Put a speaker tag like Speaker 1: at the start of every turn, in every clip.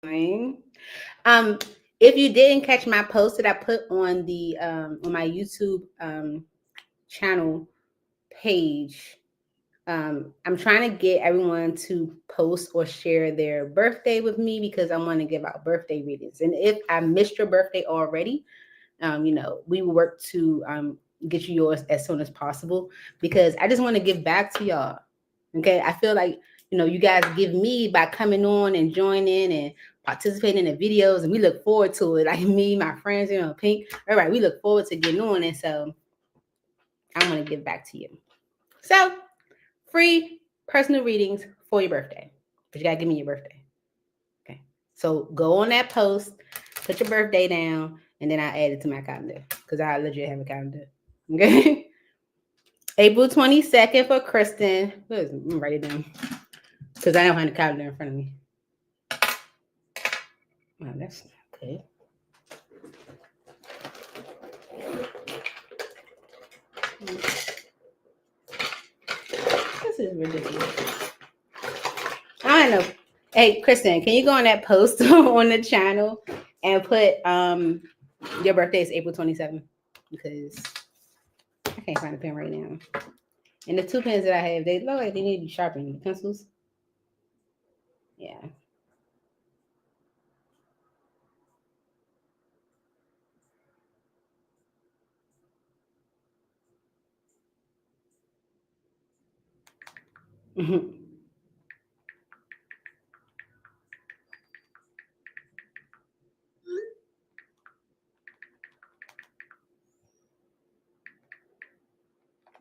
Speaker 1: doing? If you didn't catch my post that I put on the on my YouTube channel page, I'm trying to get everyone to post or share their birthday with me because I want to give out birthday readings. And if I missed your birthday already, we will work to get you yours as soon as possible because I just want to give back to y'all. Okay, I feel like you guys give me by coming on and joining and participating in the videos, and we look forward to it. Like me, my friends, Pink, all right, we look forward to getting on, and so I want to give back to you. So free personal readings for your birthday, but you gotta give me your birthday. Okay, so go on that post, put your birthday down, and then I add it to my calendar because I legit have a calendar. Okay. April 22nd for Kristen. Let me write it down because I don't have the calendar in front of me. Wow, that's good. This is ridiculous. I don't know. Hey, Kristen, can you go on that post on the channel and put your birthday is April 27th? Because I can't find a pen right now. And the 2 pens that I have, they look like they need to be sharpened. The pencils. Yeah. Mm-hmm.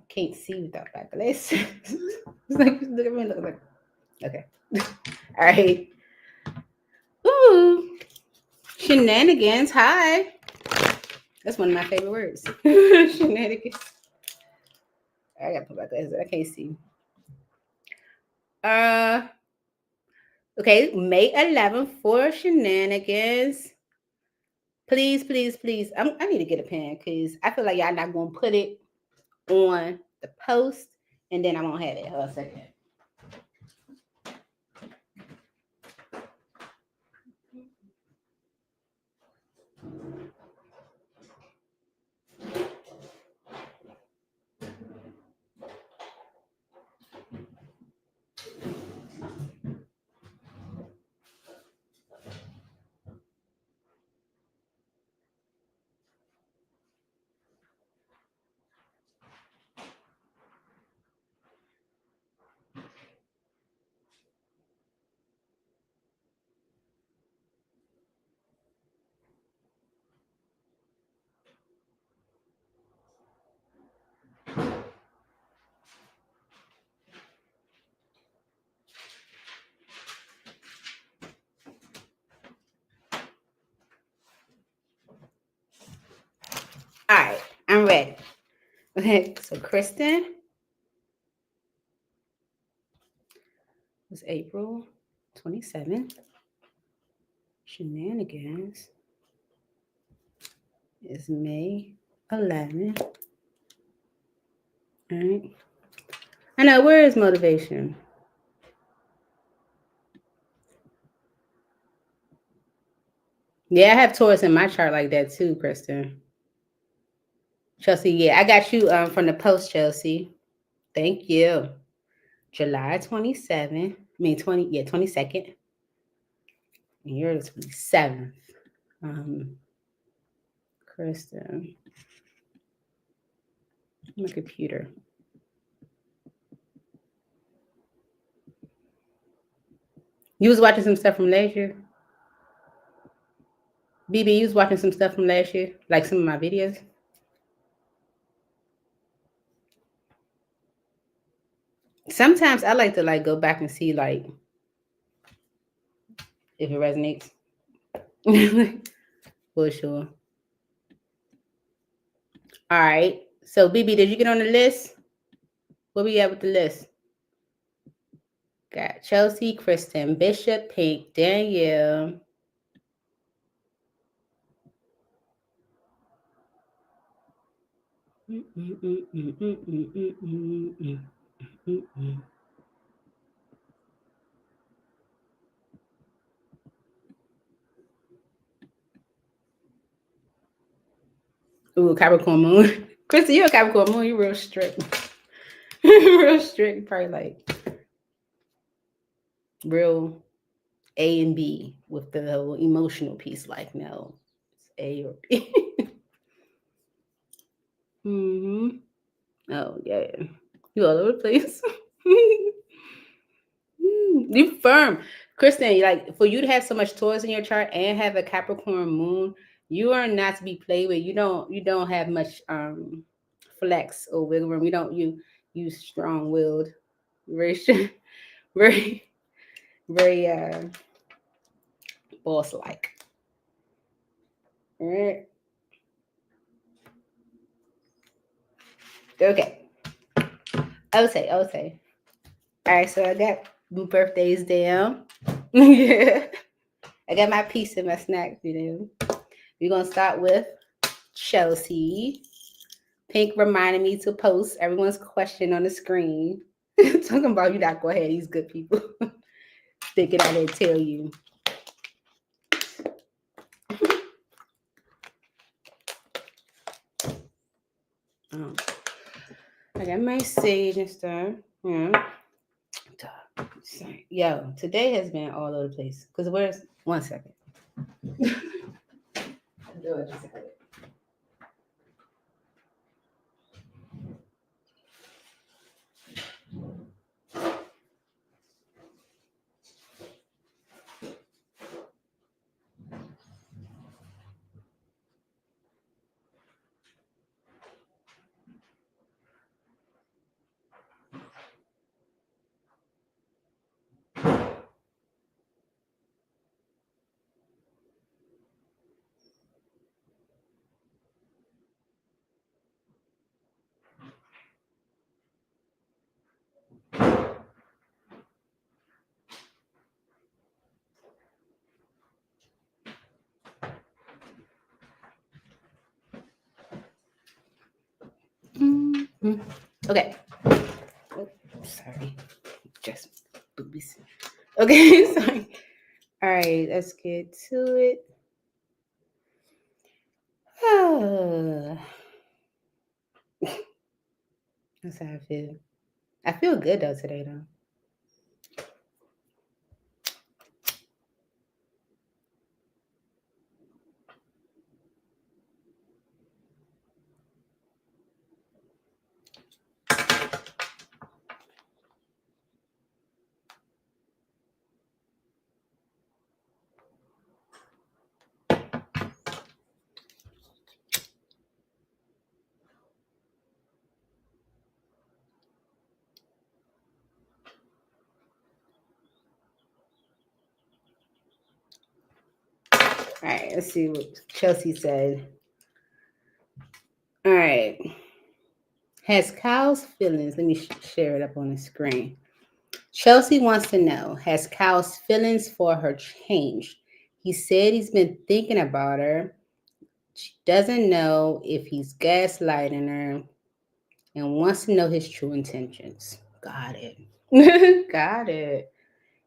Speaker 1: Can't see without my glasses. It's like, look at me, look at me. Okay. All right. Ooh. Shenanigans. Hi. That's one of my favorite words. Shenanigans. I gotta put my glasses. I can't see. Uh okay, May 11th for shenanigans. Please, please, please. I need to get a pen because I feel like y'all not gonna put it on the post and then I won't have it. Hold on a second. All right, I'm ready. Okay, so Kristen was April 27th. Shenanigans is May 11th. All right. I know, where is motivation? Yeah, I have Taurus in my chart like that too, Kristen. Chelsea, yeah, I got you from the post, Chelsea. Thank you. July 27th. I mean 22nd. And you're the 27th. Kristen. My computer. You was watching some stuff from last year? BB, you was watching some stuff from last year? Like some of my videos? Sometimes I like to go back and see if it resonates. For sure. All right. So BB, did you get on the list? Where we at with the list? Got Chelsea, Kristen, Bishop, Pink, Danielle. Ooh, Capricorn moon. Krista, you're a Capricorn moon. You're real strict. Real strict. Probably like real A and B with the whole emotional piece. Like, no, it's A or B. Mm-hmm. Oh, yeah. You all over the place. You firm. Kristen, like for you to have so much Taurus in your chart and have a Capricorn moon, you are not to be played with. You don't have much flex or wiggle room. You strong willed. Very very very boss like. All right. Okay. I would say. All right, so I got my birthdays down. Yeah. I got my piece and my snack, We're gonna start with Chelsea. Pink reminded me to post everyone's question on the screen. Talking about you not go ahead, these good people. Stick it out there and tell you. I got my sage and stuff. Yeah. Yo, today has been all over the place. Because where's 1 second? Mm-hmm. Okay. Oh, sorry. Just boobies. Okay, sorry. All right, let's get to it. That's how I feel. I feel good though today though. All right, let's see what Chelsea said. All right. Has Kyle's feelings, let me share it up on the screen. Chelsea wants to know, has Kyle's feelings for her changed? He said he's been thinking about her. She doesn't know if he's gaslighting her and wants to know his true intentions. Got it. Got it.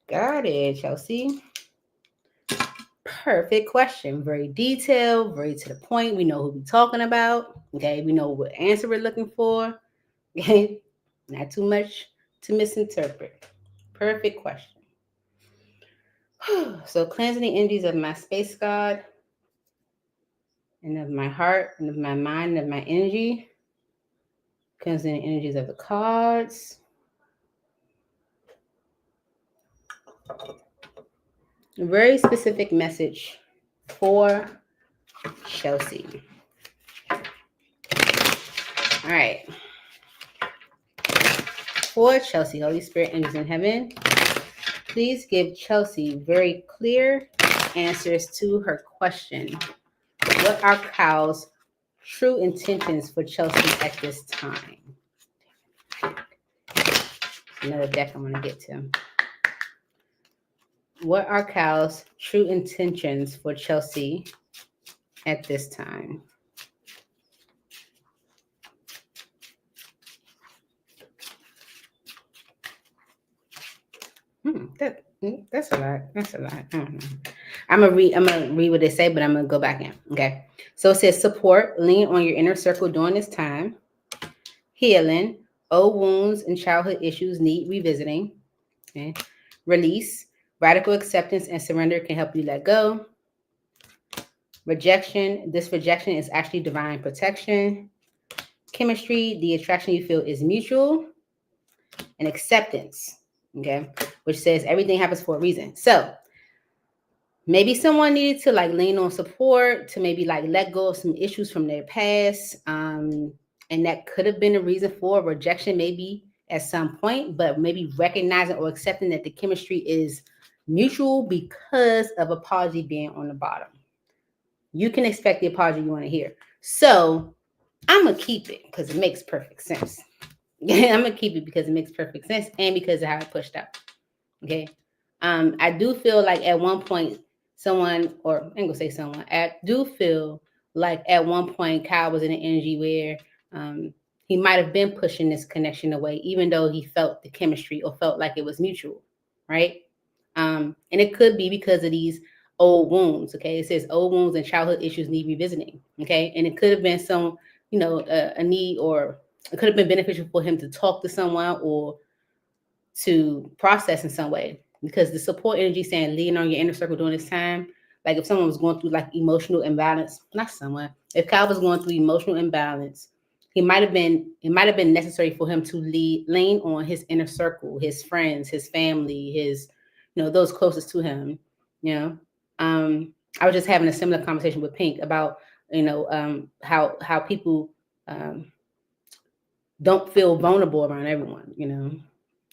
Speaker 1: Got it, Chelsea. Perfect question. Very detailed, very to the point. We know who we're talking about. Okay. We know what answer we're looking for. Okay. Not too much to misinterpret. Perfect question. So cleansing the energies of my space god and of my heart and of my mind and of my energy. Cleansing the energies of the cards. A very specific message for Chelsea. All right. For Chelsea, Holy Spirit, angels in heaven, please give Chelsea very clear answers to her question. What are Kyle's true intentions for Chelsea at this time? Another deck I'm going to get to. What are Kyle's true intentions for Chelsea at this time? That's a lot. That's a lot. I don't know. I'm gonna read what they say, but I'm gonna go back in. Okay. So it says support, lean on your inner circle during this time. Healing, old wounds and childhood issues need revisiting. Okay. Release, radical acceptance and surrender can help you let go. Rejection, this rejection is actually divine protection. Chemistry, the attraction you feel is mutual. And acceptance, okay, which says everything happens for a reason. So maybe someone needed to like lean on support to maybe like let go of some issues from their past. And that could have been a reason for rejection, maybe at some point, but maybe recognizing or accepting that the chemistry is mutual because of apology being on the bottom. You can expect the apology you want to hear. So I'm going to keep it because it makes perfect sense. I'm going to keep it because it makes perfect sense and because of how it pushed out. Okay. I do feel like at one point someone, or I'm going to say someone, I do feel like at one point Kyle was in an energy where he might have been pushing this connection away, even though he felt the chemistry or felt like it was mutual. Right. And it could be because of these old wounds. Okay. It says old wounds and childhood issues need revisiting. Okay. And it could have been some, a need, or it could have been beneficial for him to talk to someone or to process in some way, because the support energy saying lean on your inner circle during this time. Like if someone was going through like emotional imbalance, not someone, if Kyle was going through emotional imbalance, it might have been necessary for him to lean on his inner circle, his friends, his family, his, those closest to him. I was just having a similar conversation with Pink about, how people don't feel vulnerable around everyone,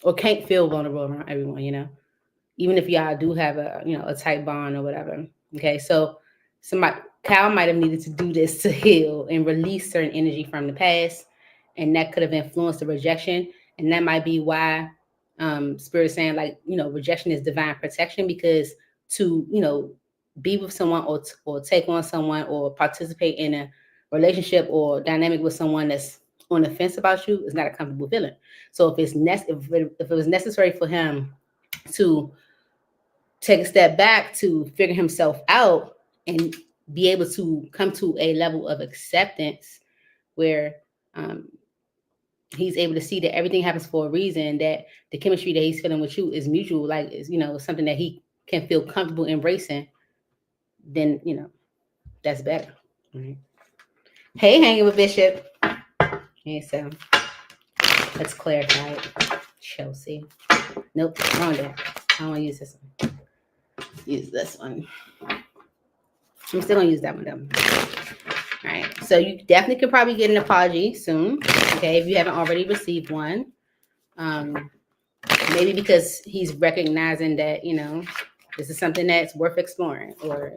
Speaker 1: or can't feel vulnerable around everyone, even if y'all do have a tight bond or whatever. Okay, so Kyle might have needed to do this to heal and release certain energy from the past, and that could have influenced the rejection, and that might be why Spirit is saying like rejection is divine protection, because to be with someone or take on someone or participate in a relationship or dynamic with someone that's on the fence about you is not a comfortable feeling. So if it was necessary for him to take a step back to figure himself out and be able to come to a level of acceptance where he's able to see that everything happens for a reason, that the chemistry that he's feeling with you is mutual, like is something that he can feel comfortable embracing, then that's better. Right? Hey, hanging with Bishop. Okay, so let's clarify it. Chelsea. Nope, wrong day. I don't want to use this one. Use this one. I'm still gonna use that one though. All right. So you definitely could probably get an apology soon. Okay, if you haven't already received one. Maybe because he's recognizing that this is something that's worth exploring, or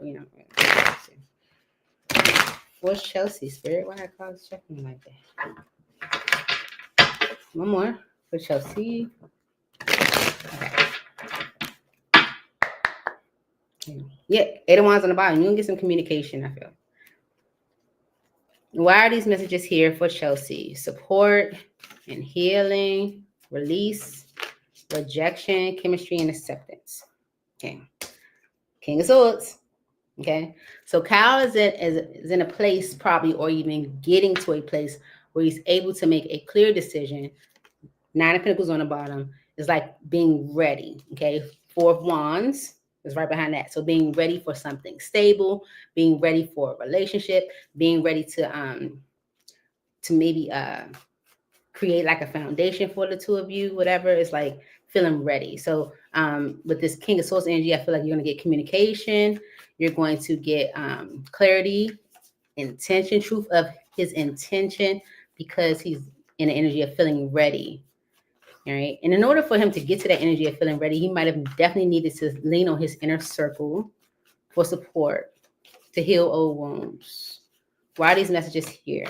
Speaker 1: What's Chelsea Spirit? Why I call checking like that? One more for Chelsea. Okay. Yeah, 8 of Wands on the bottom. You can get some communication, I feel. Why are these messages here for Chelsea? Support and healing, release, rejection, chemistry, and acceptance. Okay. King of Swords. Okay. So Kyle is in a place probably, or even getting to a place where he's able to make a clear decision. 9 of Pentacles on the bottom is like being ready. Okay. 4 of Wands is right behind that. So being ready for something stable, being ready for a relationship, being ready to maybe create like a foundation for the two of you, whatever. It's like feeling ready. So with this King of Swords energy, I feel like you're going to get communication. You're going to get clarity, intention, truth of his intention, because he's in the energy of feeling ready. All right. And in order for him to get to that energy of feeling ready, he might have definitely needed to lean on his inner circle for support to heal old wounds. Why are these messages here?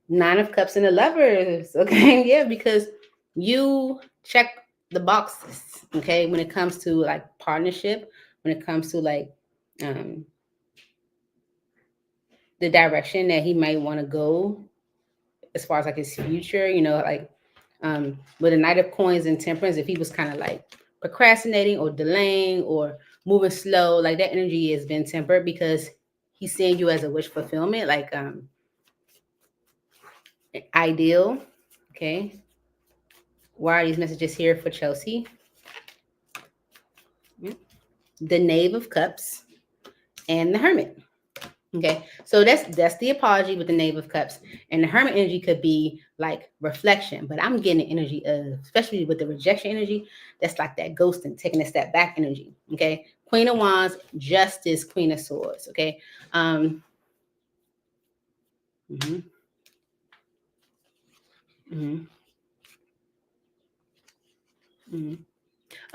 Speaker 1: 9 of Cups and the Lovers. Okay. Yeah, because you check the boxes. Okay. When it comes to like partnership, when it comes to like the direction that he might want to go as far as like his future, like with the Knight of Coins and Temperance, if he was kind of like procrastinating or delaying or moving slow, like that energy has been tempered because he's seeing you as a wish fulfillment, like ideal. Okay. Why are these messages here for Chelsea? The Knave of Cups and the Hermit. Okay, so that's the apology with the Knave of Cups, and the Hermit energy could be like reflection, but I'm getting the energy of, especially with the rejection energy, that's like that ghosting, taking a step back energy. Okay, Queen of Wands, Justice, Queen of Swords. Okay, mhm, mhm, mhm.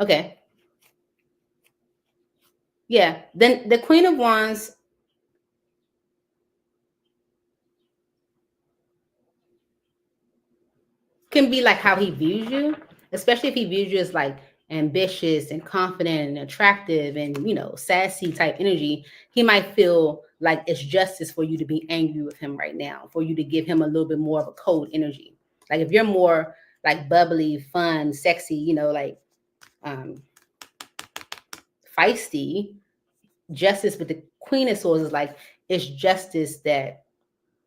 Speaker 1: Okay, yeah. Then the Queen of Wands can be like how he views you, especially if he views you as like ambitious and confident and attractive and, you know, sassy type energy. He might feel like it's justice for you to be angry with him right now, for you to give him a little bit more of a cold energy. Like if you're more like bubbly, fun, sexy, you know, like um feisty, justice with the Queen of Swords is like, it's justice that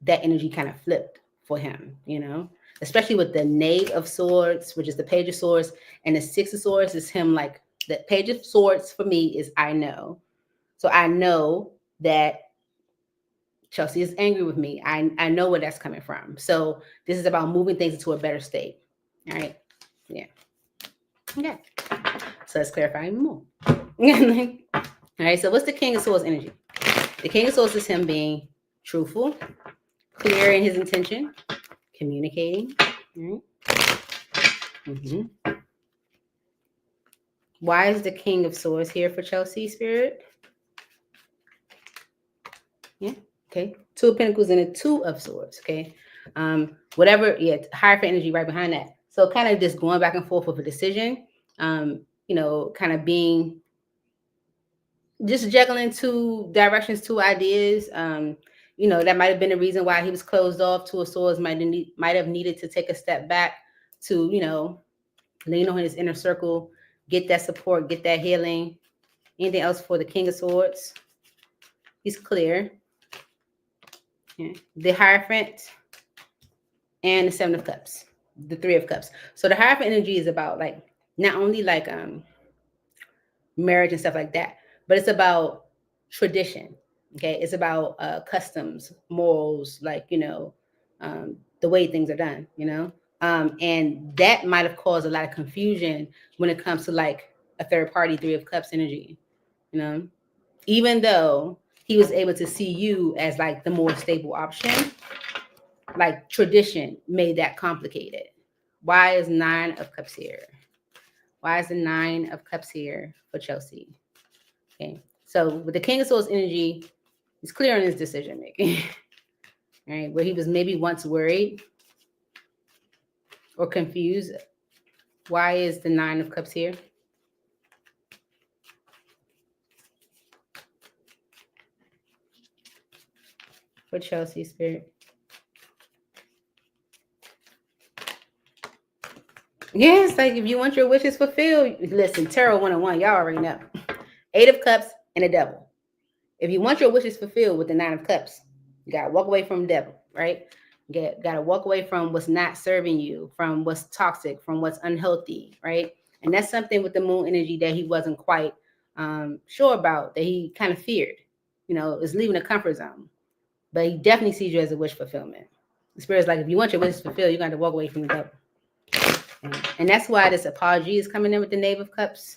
Speaker 1: that energy kind of flipped for him, you know, especially with the Knave of Swords, which is the Page of Swords, and the Six of Swords is him like, the Page of Swords for me is I know. So I know that Chelsea is angry with me. I know where that's coming from. So this is about moving things into a better state. All right. Yeah. Okay. So let's clarify even more. All right. So what's the King of Swords energy? The King of Swords is him being truthful, clear in his intention, communicating. Right? Mm-hmm. Why is the King of Swords here for Chelsea, Spirit? Yeah. Okay. Two of Pentacles and a Two of Swords. Okay. Whatever. Yeah. Hierophant energy right behind that. So kind of just going back and forth with a decision. You know, kind of being just juggling two directions, two ideas. You know, that might have been the reason why he was closed off. Two of Swords might have needed to take a step back to, you know, lean on his inner circle, get that support, get that healing. Anything else for the King of Swords? He's clear. Yeah. The Hierophant and the Seven of Cups, the Three of Cups. So the Hierophant energy is about like not only like marriage and stuff like that, but it's about tradition. Okay, it's about customs, morals, like, you know, the way things are done. You know, and that might have caused a lot of confusion when it comes to like a third party Three of Cups energy. You know, even though he was able to see you as like the more stable option, like tradition made that complicated. Why is Nine of Cups here? Why is the Nine of Cups here for Chelsea? Okay, so with the King of Swords energy, he's clear in his decision making. Right, where he was maybe once worried or confused. Why is the Nine of Cups here? For Chelsea, Spirit. Yes, like if you want your wishes fulfilled, listen, Tarot 101, y'all already know. Eight of Cups and a Devil. If you want your wishes fulfilled with the Nine of Cups, you gotta walk away from the devil, right? You gotta walk away from what's not serving you, from what's toxic, from what's unhealthy, right? And that's something with the Moon energy that he wasn't quite sure about, that he kind of feared. You know, is leaving the comfort zone. But he definitely sees you as a wish fulfillment. The Spirit's like, if you want your wishes fulfilled, you got to walk away from the devil. And that's why this apology is coming in with the Knave of Cups.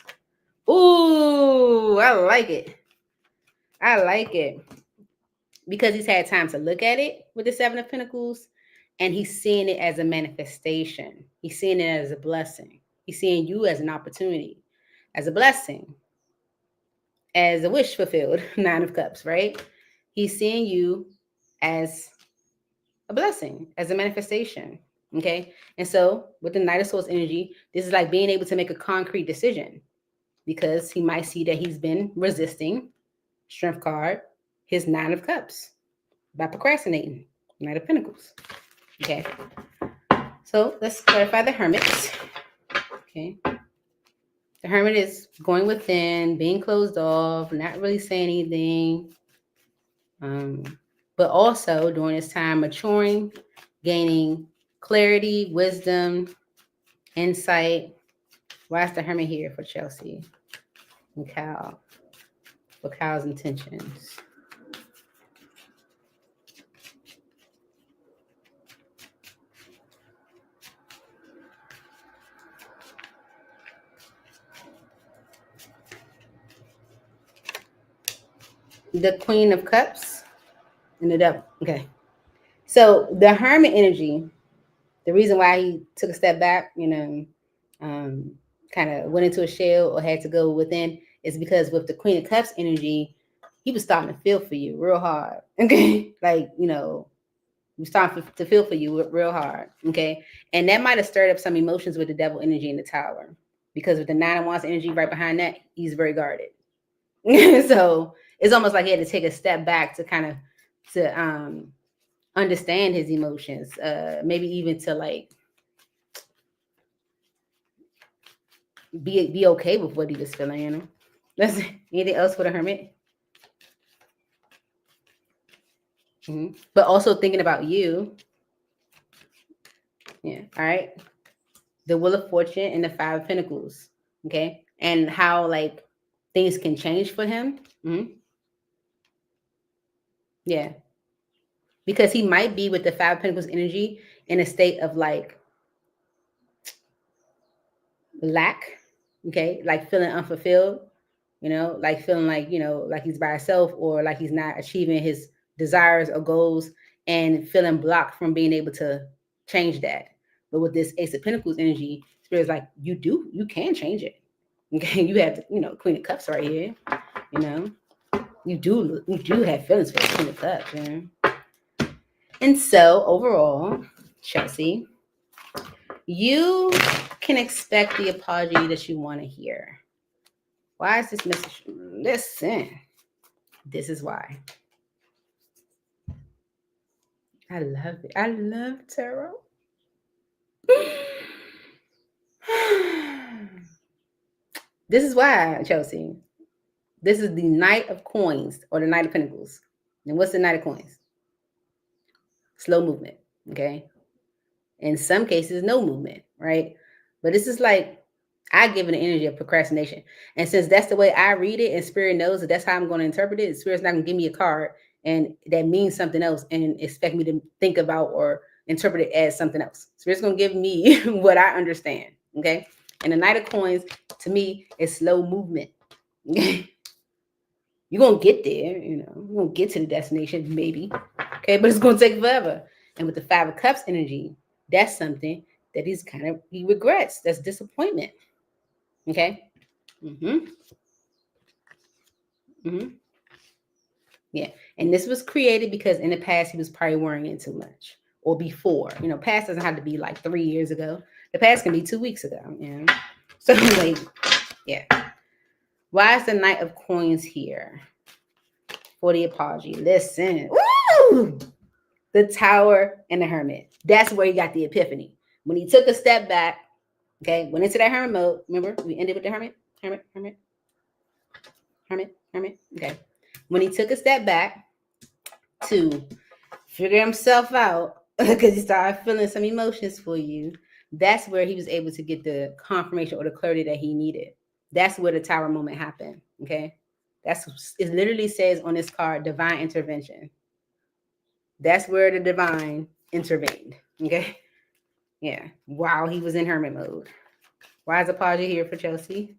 Speaker 1: Ooh, I like it. I like it. Because he's had time to look at it with the Seven of Pentacles, and he's seeing it as a manifestation. He's seeing it as a blessing. He's seeing you as an opportunity, as a blessing, as a wish fulfilled. Nine of Cups, right? He's seeing you as a blessing, as a manifestation. Okay. And so with the Knight of Swords energy, this is like being able to make a concrete decision, because he might see that he's been resisting, Strength card, his Nine of Cups, by procrastinating, Knight of Pentacles. Okay. So let's clarify the Hermit. Okay. The Hermit is going within, being closed off, not really saying anything. But also during this time maturing, gaining clarity, wisdom, insight. Why is the Hermit here for Chelsea and Cal? For Cal's intentions. The Queen of Cups and the Devil. Okay. So the Hermit energy, the reason why he took a step back, kind of went into a shell or had to go within is because with the Queen of Cups energy, he was starting to feel for you real hard. Okay. Like, he was starting to feel for you real hard. Okay. And that might have stirred up some emotions with the Devil energy in the Tower, because with the Nine of Wands energy right behind that, he's very guarded. So it's almost like he had to take a step back to kind of to understand his emotions, maybe even to like be okay with what he was feeling. That's anything else for the Hermit. Mm-hmm. But also thinking about you. Yeah. All right. The Wheel of Fortune and the Five of Pentacles. Okay. And how like things can change for him. Mm-hmm. Yeah. Because he might be with the Five of Pentacles energy in a state of like lack. Okay. Like feeling unfulfilled, like feeling like, like he's by himself, or like he's not achieving his desires or goals, and feeling blocked from being able to change that. But with this Ace of Pentacles energy, Spirit's like, you can change it. Okay. You have, Queen of Cups right here, you do have feelings for the Queen of Cups. And so overall, Chelsea, you can expect the apology that you want to hear. Why is this message? Listen, this is why. I love it. I love tarot. This is why, Chelsea. This is the Knight of Coins or the Knight of Pentacles. And what's the Knight of Coins? Slow movement, okay? In some cases, no movement, right? But this is like, I give it an energy of procrastination. And since that's the way I read it, and Spirit knows that that's how I'm going to interpret it, Spirit's not going to give me a card and that means something else and expect me to think about or interpret it as something else. Spirit's going to give me what I understand, okay? And the Knight of Coins, to me, is slow movement. Okay? You're going to get there, you're going to get to the destination, maybe, okay? But it's going to take forever. And with the Five of Cups energy, that's something that he regrets. That's disappointment. Okay. Mm-hmm. Mm-hmm. Yeah. And this was created because in the past he was probably worrying too much, or before. Past doesn't have to be like 3 years ago. The past can be 2 weeks ago. So like, yeah. Why is the Knight of Coins here for the apology? Listen. Woo! The Tower and the Hermit. That's where he got the epiphany. When he took a step back, okay, went into that Hermit mode. Remember, we ended with the Hermit. Okay. When he took a step back to figure himself out, because he started feeling some emotions for you, that's where he was able to get the confirmation or the clarity that he needed. That's where the Tower moment happened. Okay. It literally says on this card, divine intervention. That's where the divine intervened. Okay. Yeah. While he was in Hermit mode. Why is apology here for Chelsea?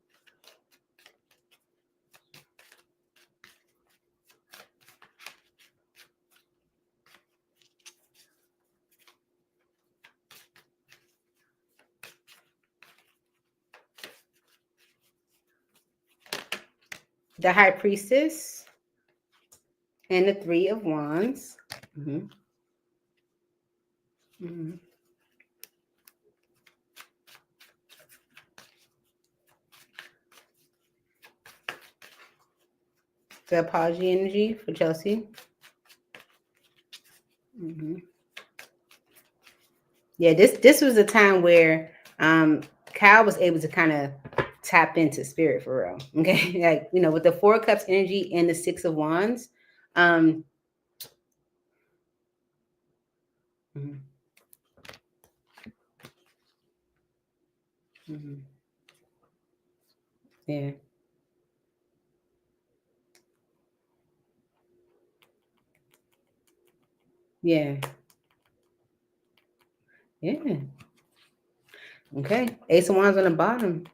Speaker 1: The High Priestess and the Three of Wands. Mm-hmm. Mm-hmm. The apology energy for Chelsea. Mm-hmm. Yeah, this was a time where Kyle was able to kind of tap into spirit for real. Okay, like with the Four of Cups energy and the Six of Wands, Mm-hmm. Mm-hmm. Yeah. Yeah. Yeah. Okay. Ace of Wands on the bottom.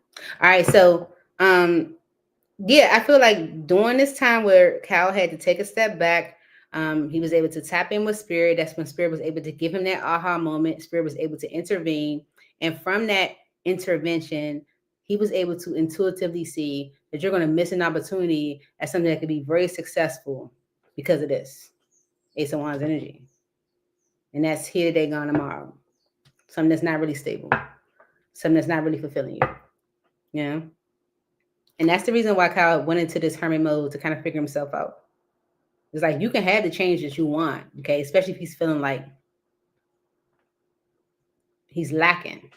Speaker 1: All right. So, yeah, I feel like during this time where Cal had to take a step back, he was able to tap in with Spirit. That's when Spirit was able to give him that aha moment. Spirit was able to intervene. And from that intervention, he was able to intuitively see that you're going to miss an opportunity at something that could be very successful because of this Ace of Wands energy. And that's here today, gone tomorrow. Something that's not really stable. Something that's not really fulfilling you. You know? And that's the reason why Kyle went into this hermit mode to kind of figure himself out. It's like you can have the change that you want, okay? Especially if he's feeling like he's lacking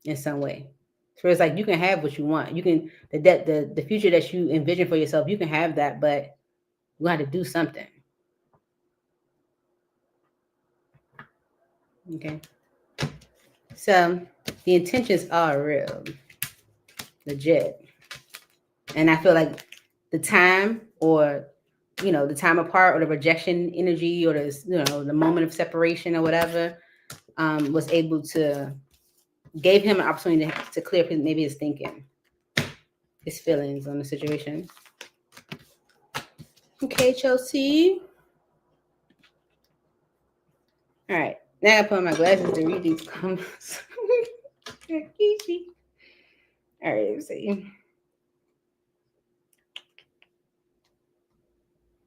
Speaker 1: in some way. So it's like you can have what you want. You can the future that you envision for yourself, you can have that, but you have to do something. Okay. So the intentions are real, legit. And I feel like the time or the time apart or the rejection energy or the moment of separation or whatever was able to gave him an opportunity to clear up maybe his thinking, his feelings on the situation. Okay, Chelsea. All right. Now I put on my glasses to read these comments. All right, let's see.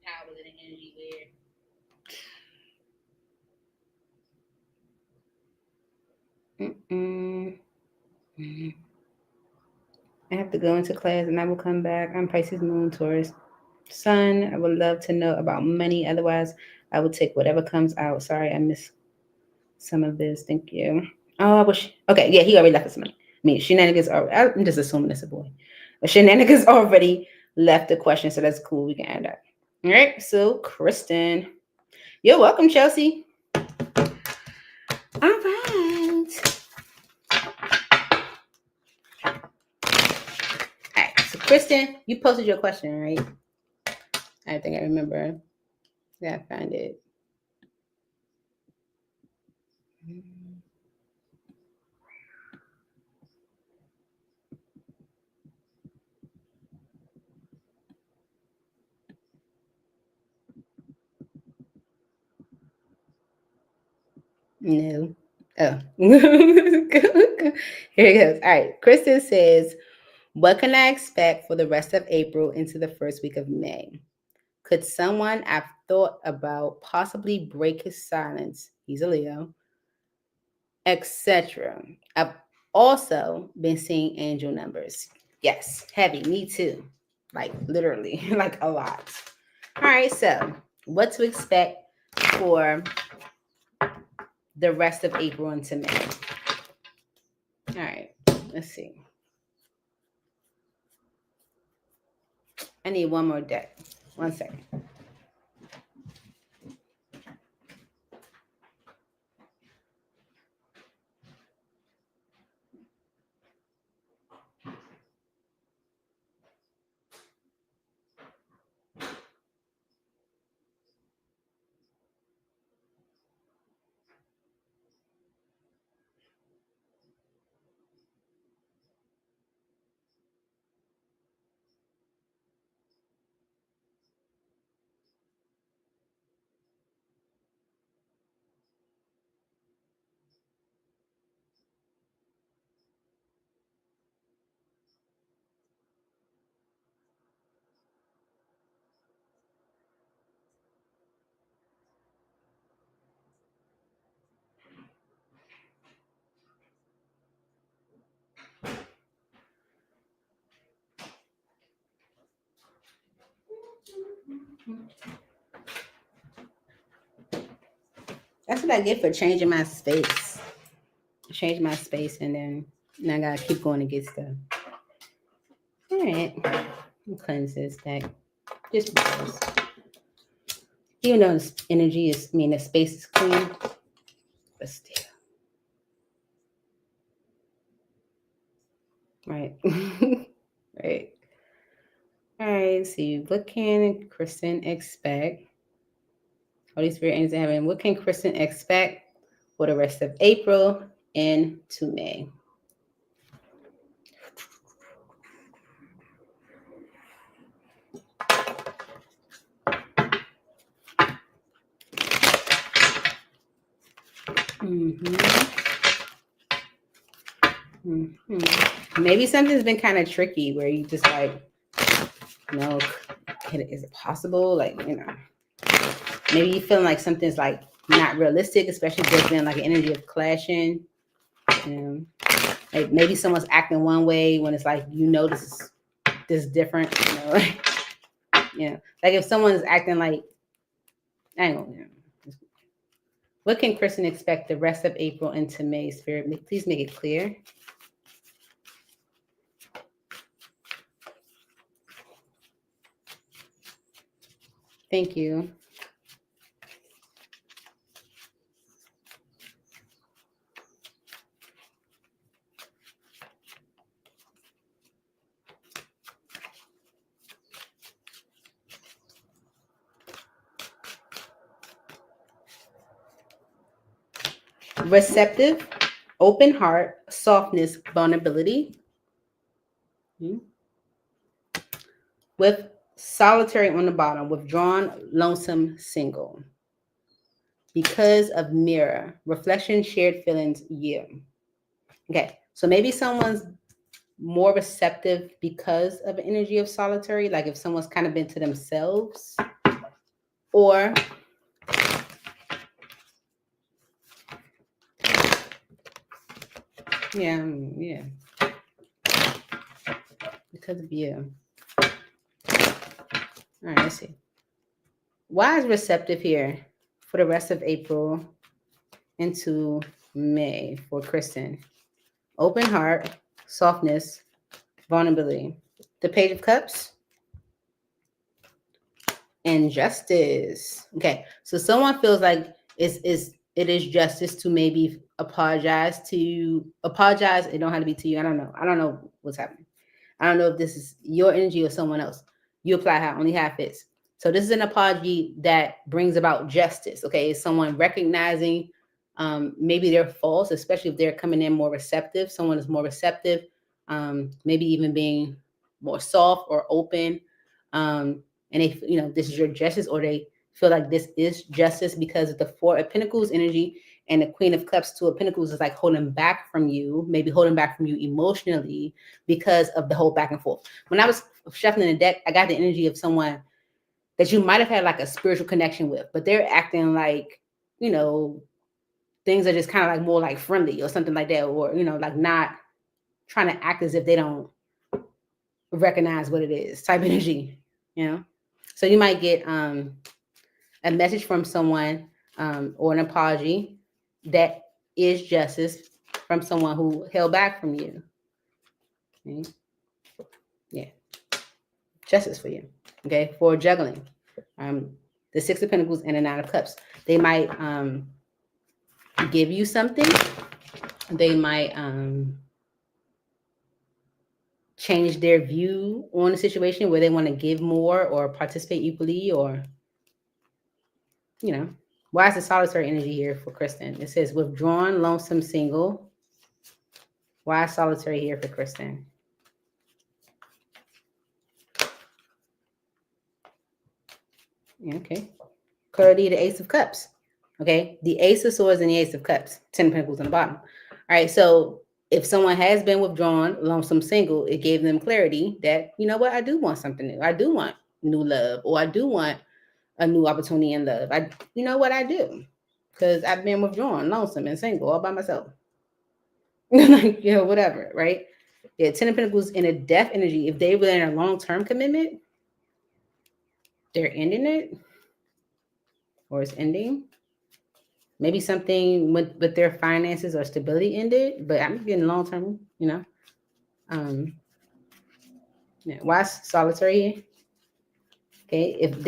Speaker 1: How was it an energy weird? I have to go into class and I will come back. I'm Pisces Moon Taurus Sun. I would love to know about money. Otherwise, I will take whatever comes out. Sorry, I missed some of this. Thank you. Oh, I wish. Okay, yeah, he already left us some money. I mean, shenanigans are. I'm just assuming it's a boy. But shenanigans already left the question, so that's cool. We can add that. All right. So, Kristen, you're welcome, Chelsea. All right. All right. So, Kristen, you posted your question, right? I think I remember. Yeah, I found it. No. Oh. Here it goes. All right. Kristen says, what can I expect for the rest of April into the first week of May? Could someone I've thought about possibly break his silence? He's a Leo, etc. I've also been seeing angel numbers. Yes, heavy. Me too. Like literally, like a lot. All right. So, what to expect for the rest of April into May? All right. Let's see. I need one more deck. 1 second. That's what I get for changing my space. Change my space and then I gotta keep going to get stuff. All right. Cleanse this deck. Just because. Even though this energy is, the space is clean, but still. Right. Right. All right. See, what can Kristen expect? Holy Spirit, angels in heaven. What can Kristen expect for the rest of April into May? Maybe something's been kind of tricky where you just like, is it possible? Like, maybe you feeling like something's like not realistic, especially if there's been like an energy of clashing. Like maybe someone's acting one way when it's like, this is different, like, like if someone's acting like, I don't know. What can Kristen expect the rest of April into May? Spirit, please make it clear. Thank you. Receptive, open heart, softness, vulnerability. With solitary on the bottom, withdrawn, lonesome, single. Because of mirror, reflection, shared feelings, you. Okay, so maybe someone's more receptive because of an energy of solitary, like if someone's kind of been to themselves, or yeah, because of you. All right, let's see. Why is receptive here for the rest of April into May for Kristen? Open heart, softness, vulnerability. The Page of Cups. And justice. Okay, so someone feels like it is justice to maybe apologize. It don't have to be to you. I don't know what's happening. I don't know if this is your energy or someone else. You apply how only half fits. So this is an apology that brings about justice. Okay, it's someone recognizing maybe their faults, especially if they're coming in more receptive. Someone is more receptive, maybe even being more soft or open. And they, this is your justice, or they feel like this is justice because of the Four of Pentacles energy and the Queen of Cups, Two of Pentacles is like holding back from you, maybe holding back from you emotionally because of the whole back and forth. When I was shuffling the deck, I got the energy of someone that you might have had like a spiritual connection with, but they're acting like, things are just kind of like more like friendly or something like that, or, like not trying to act as if they don't recognize what it is type energy, So you might get a message from someone or an apology that is justice from someone who held back from you. Okay? Yeah. Justice for you. Okay. For juggling. The Six of Pentacles and the Nine of Cups. They might give you something. They might change their view on a situation where they want to give more or participate equally, or why is the solitary energy here for Kristen? It says withdrawn, lonesome, single. Why is solitary here for Kristen? Okay. Clarity, the Ace of Cups. Okay. The Ace of Swords and the Ace of Cups. 10 of Pentacles on the bottom. All right. So if someone has been withdrawn, lonesome, single, it gave them clarity that, I do want something new. I do want new love, or I do want a new opportunity in love. I do. Because I've been withdrawn, lonesome, and single all by myself. Whatever, right? Yeah, 10 of Pentacles in a death energy. If they were in a long-term commitment, they're ending it, or it's ending. Maybe something with their finances or stability ended, but I'm getting long-term, why is solitary here? Okay, if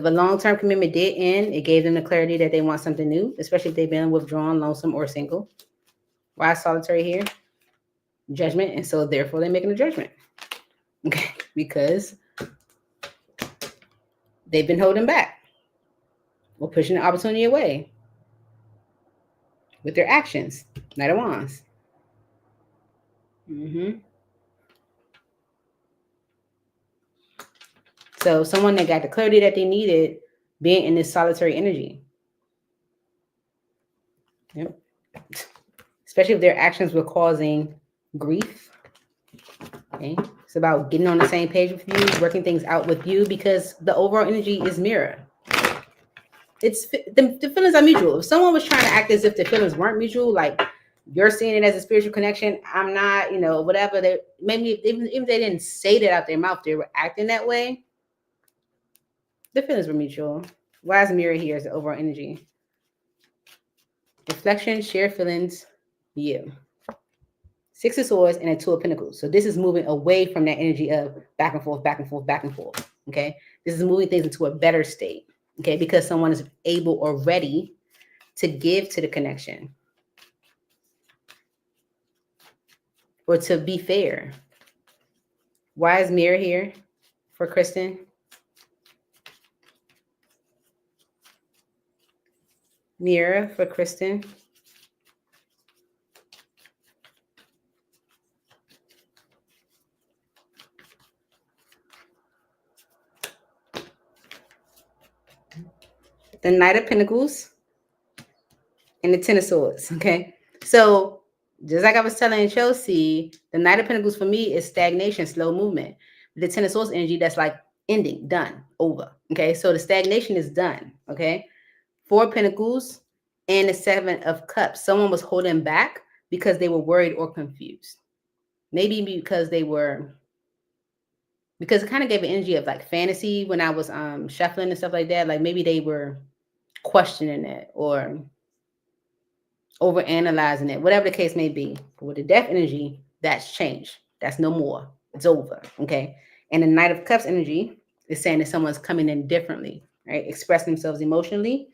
Speaker 1: a long-term commitment did end, it gave them the clarity that they want something new, especially if they've been withdrawn, lonesome, or single. Why solitary here? Judgment, and so therefore they're making a judgment. Okay, because they've been holding back or pushing the opportunity away with their actions. Knight of Wands. So someone that got the clarity that they needed being in this solitary energy. Yep. Especially if their actions were causing grief. Okay. It's about getting on the same page with you, working things out with you, because the overall energy is mirror. It's the feelings are mutual. If someone was trying to act as if the feelings weren't mutual, like you're seeing it as a spiritual connection, I'm not, whatever. They maybe even if they didn't say that out their mouth, they were acting that way. The feelings were mutual. Why is mirror here as the overall energy? Reflection, shared feelings, you. Six of Swords and a Two of Pentacles. So this is moving away from that energy of back and forth, back and forth, back and forth. Okay. This is moving things into a better state. Okay. Because someone is able or ready to give to the connection. Or to be fair. Why is mirror here for Kristen? Mirror for Kristen. The Knight of Pentacles and the Ten of Swords. Okay. So just like I was telling Chelsea, the Knight of Pentacles for me is stagnation, slow movement. The Ten of Swords energy, that's like ending, done, over. Okay. So the stagnation is done. Okay. Four of Pentacles and the Seven of Cups. Someone was holding back because they were worried or confused. Maybe because because it kind of gave an energy of like fantasy when I was shuffling and stuff like that. Like maybe they were questioning it or over analyzing it, whatever the case may be. But with the death energy, that's changed. That's no more. It's over. Okay. And the Knight of Cups energy is saying that someone's coming in differently, right? Expressing themselves emotionally.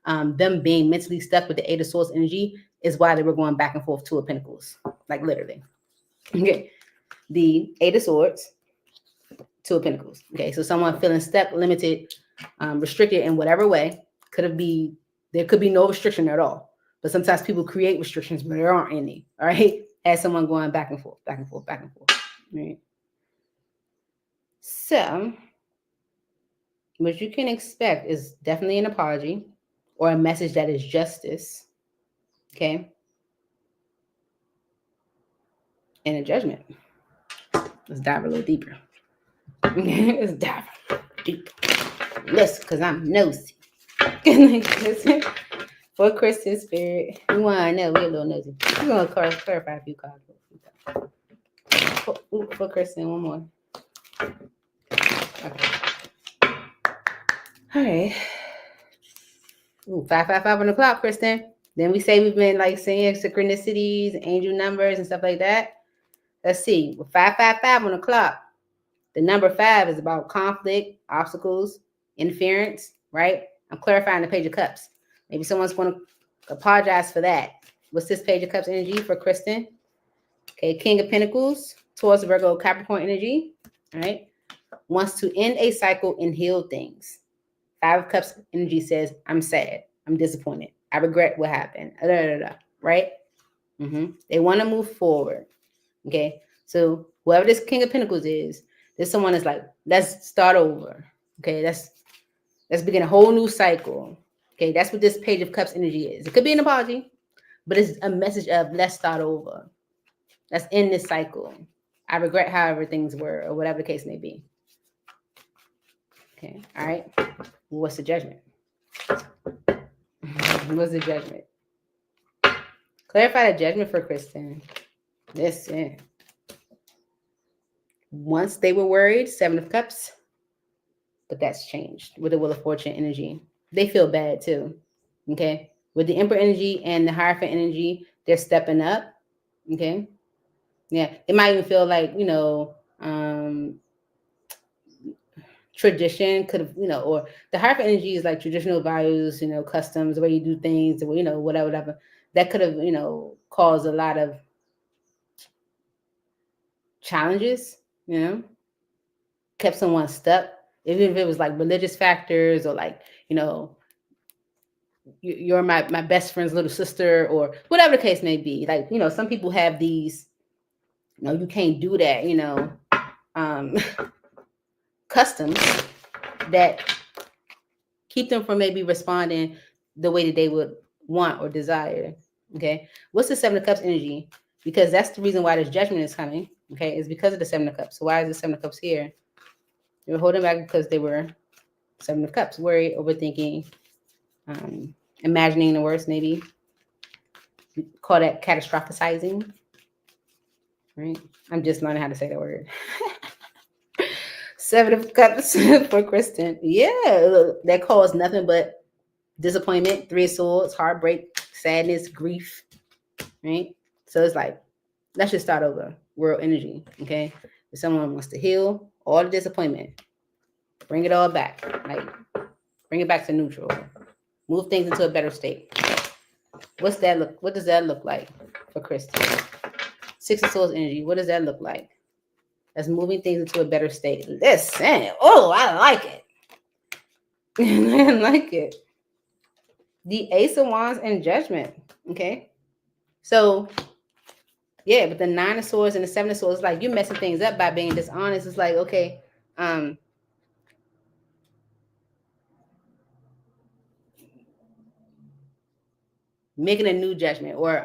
Speaker 1: Them being mentally stuck with the Eight of Swords energy is why they were going back and forth. Two of Pentacles, like literally. Okay. The Eight of Swords, Two of Pentacles. Okay. So someone feeling stuck, limited, restricted in whatever way. There could be no restriction at all. But sometimes people create restrictions, but there aren't any. All right. As someone going back and forth, back and forth, back and forth. Right. So what you can expect is definitely an apology or a message that is justice. Okay. And a judgment. Let's dive a little deeper. Let's dive deeper. Listen, because I'm nosy. For Kristen Spirit, we want to know. We're a little nosy. We're going to clarify a few cards. For Kristen, one more. Okay. All right. Ooh, 555 on the clock, Kristen. Then we say we've been like seeing synchronicities, angel numbers, and stuff like that. Let's see. With 555 on the clock, the number 5 is about conflict, obstacles, interference, right? I'm clarifying the Page of Cups. Maybe someone's going to apologize for that. What's this Page of Cups energy for Kristen? Okay, King of Pentacles, Taurus, Virgo, Capricorn energy, all right? Wants to end a cycle and heal things. Five of Cups energy says, I'm sad, I'm disappointed, I regret what happened, right? They want to move forward, okay? So whoever this King of Pentacles is, there's someone that's like, let's start over, okay? Let's begin a whole new cycle, okay? That's what this Page of Cups energy is. It could be an apology, but it's a message of let's start over. Let's end this cycle. I regret however things were, or whatever the case may be. Okay, all right. What's the judgment? What's the judgment? Clarify the judgment for Kristen. Listen. Once they were worried, Seven of Cups, but that's changed with the Wheel of Fortune energy. They feel bad too. Okay. With the Emperor energy and the Hierophant energy, they're stepping up. Okay. Yeah. They might even feel like, tradition could have, or the Hierophant energy is like traditional values, customs, the way you do things, the way, whatever. That could have, caused a lot of challenges, kept someone stuck. Even if it was like religious factors or like, you're my best friend's little sister or whatever the case may be. Like, some people have these, you can't do that, um, customs that keep them from maybe responding the way that they would want or desire. Okay. What's the Seven of Cups energy? Because that's the reason why this judgment is coming. Okay. It's because of the Seven of Cups. So why is the Seven of Cups here? They were holding back because they were Seven of Cups, worried, overthinking, imagining the worst, maybe. We call that catastrophizing. Right? I'm just learning how to say that word. Seven of Cups for Kristen. Yeah, that caused nothing but disappointment, Three of Swords, heartbreak, sadness, grief. Right? So it's like, let's just start over. World energy. Okay. If someone wants to heal all the disappointment, bring it all back. Like, bring it back to neutral. Move things into a better state. What's that look? What does that look like for Kristen? Six of Swords energy. What does that look like? That's moving things into a better state. Listen. Oh, I like it. I like it. The Ace of Wands and Judgment. Okay. So, yeah, but the Nine of Swords and the Seven of Swords, like, you're messing things up by being dishonest. It's like, okay, making a new judgment or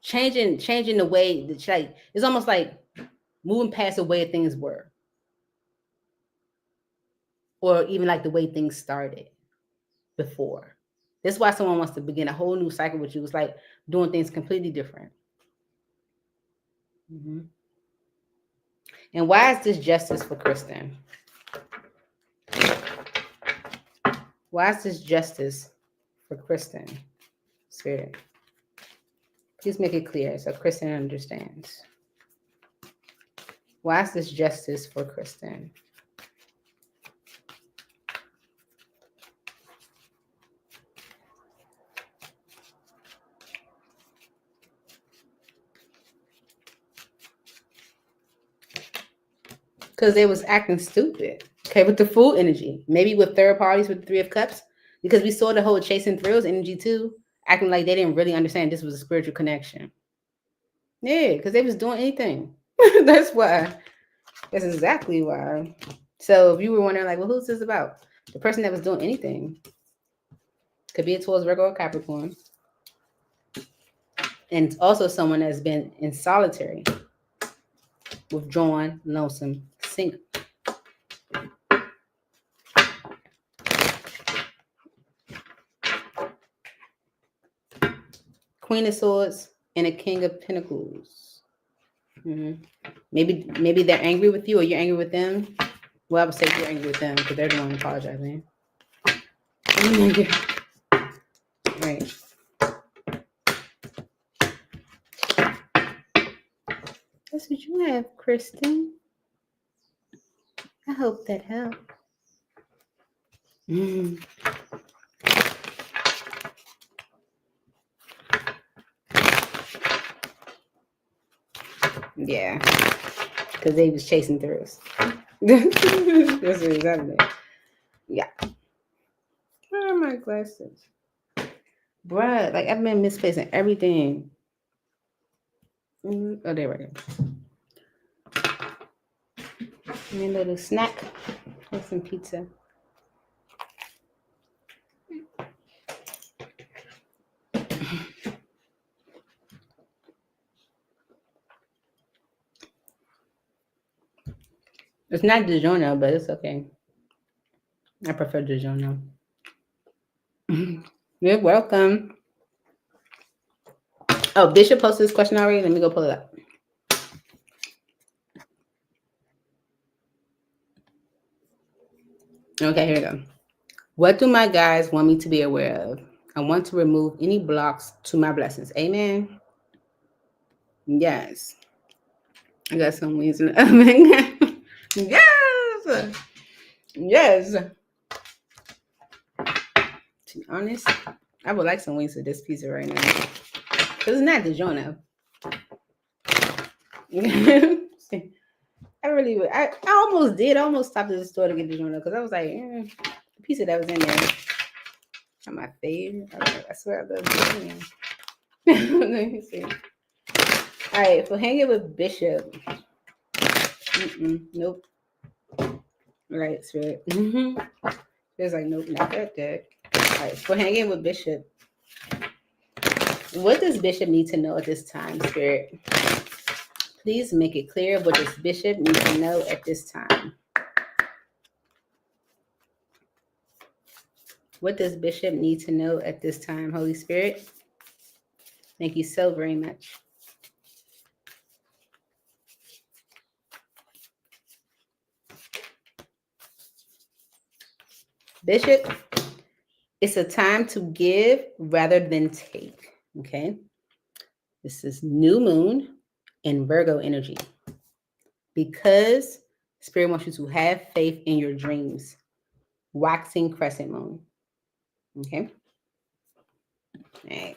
Speaker 1: changing the way that, like, it's almost like moving past the way things were, or even like the way things started before. That's why someone wants to begin a whole new cycle with you. It's like doing things completely different. Mm-hmm. And why is this justice for Kristen? Why is this justice for Kristen? Spirit, please make it clear so Kristen understands. Why is this justice for Kristen? Because they was acting stupid. Okay, with the Fool energy. Maybe with third parties with the Three of Cups. Because we saw the whole chasing thrills energy too. Acting like they didn't really understand this was a spiritual connection. Yeah, because they was doing anything. That's why. That's exactly why. So if you were wondering, like, well, who's this about? The person that was doing anything. Could be a Taurus, Virgo, or Capricorn. And also someone that's been in solitary, withdrawn, lonesome, single. Queen of Swords and a King of Pentacles. Mm-hmm. Maybe they're angry with you or you're angry with them. Well, I would say you're angry with them because they're the one apologizing. Right. That's what you have, Kristen. I hope that helped. Mm. Yeah, because they was chasing throughs. That's exactly. Yeah. Where are my glasses? Bruh, like, I've been misplacing everything. Oh, they're right here. A little snack with some pizza. It's not DiGiorno, but it's okay. I prefer DiGiorno. You're welcome. Oh, Bishop posted this question already. Let me go pull it up. Okay, here we go. What do my guys want me to be aware of? I want to remove any blocks to my blessings. Amen. Yes. I got some wings in the oven. Yes. Yes. To be honest, I would like some wings with this pizza right now. Because it's not DiGiorno. I really would. I almost did. I almost stopped at the store to get DiGiorno because I was like, the pizza that was in there. Not my favorite. I swear I love DiGiorno. Let me see. All right, for hanging with Bishop. Nope. Right, spirit. It's like, nope, not that deck. All right, for hanging with Bishop. What does Bishop need to know at this time, spirit? Please make it clear what does Bishop need to know at this time. What does Bishop need to know at this time, Holy Spirit? Thank you so very much. Bishop, it's a time to give rather than take, okay? This is new moon and Virgo energy. Because Spirit wants you to have faith in your dreams. Waxing crescent moon, okay? All right.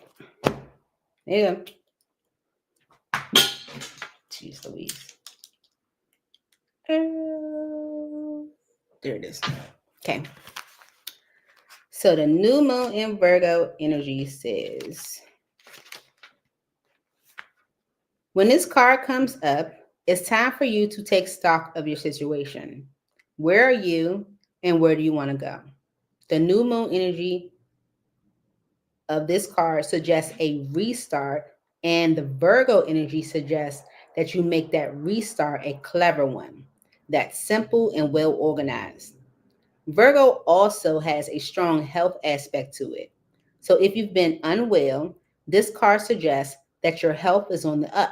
Speaker 1: There you go. Jeez Louise. There it is. Okay. So the new moon in Virgo energy says, when this card comes up, it's time for you to take stock of your situation. Where are you and where do you want to go? The new moon energy of this card suggests a restart, and the Virgo energy suggests that you make that restart a clever one that's simple and well organized. Virgo also has a strong health aspect to it. So if you've been unwell, this card suggests that your health is on the up.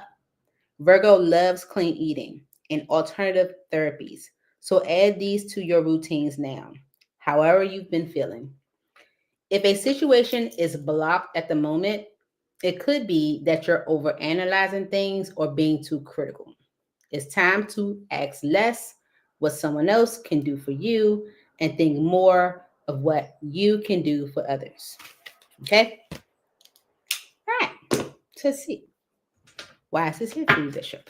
Speaker 1: Virgo loves clean eating and alternative therapies. So add these to your routines now, however you've been feeling. If a situation is blocked at the moment, it could be that you're overanalyzing things or being too critical. It's time to ask less what someone else can do for you and think more of what you can do for others. Okay? All right. Let's see. Why is this here for you, Bishop?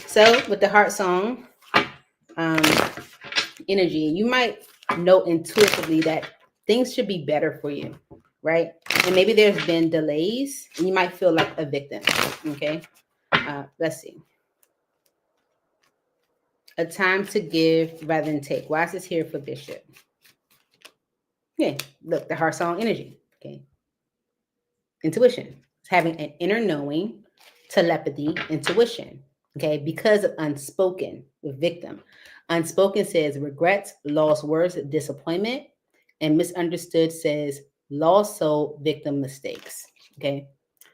Speaker 1: So, with the heart song energy, you might know intuitively that things should be better for you, right? And maybe there's been delays and you might feel like a victim. Okay. Let's see. A time to give rather than take. Why is this here for Bishop? Yeah, look, the heart song energy. Okay. Intuition. It's having an inner knowing, telepathy, intuition. Okay, because of unspoken with victim. Unspoken says regrets, lost words, disappointment, and misunderstood says lost soul, victim, mistakes. Okay,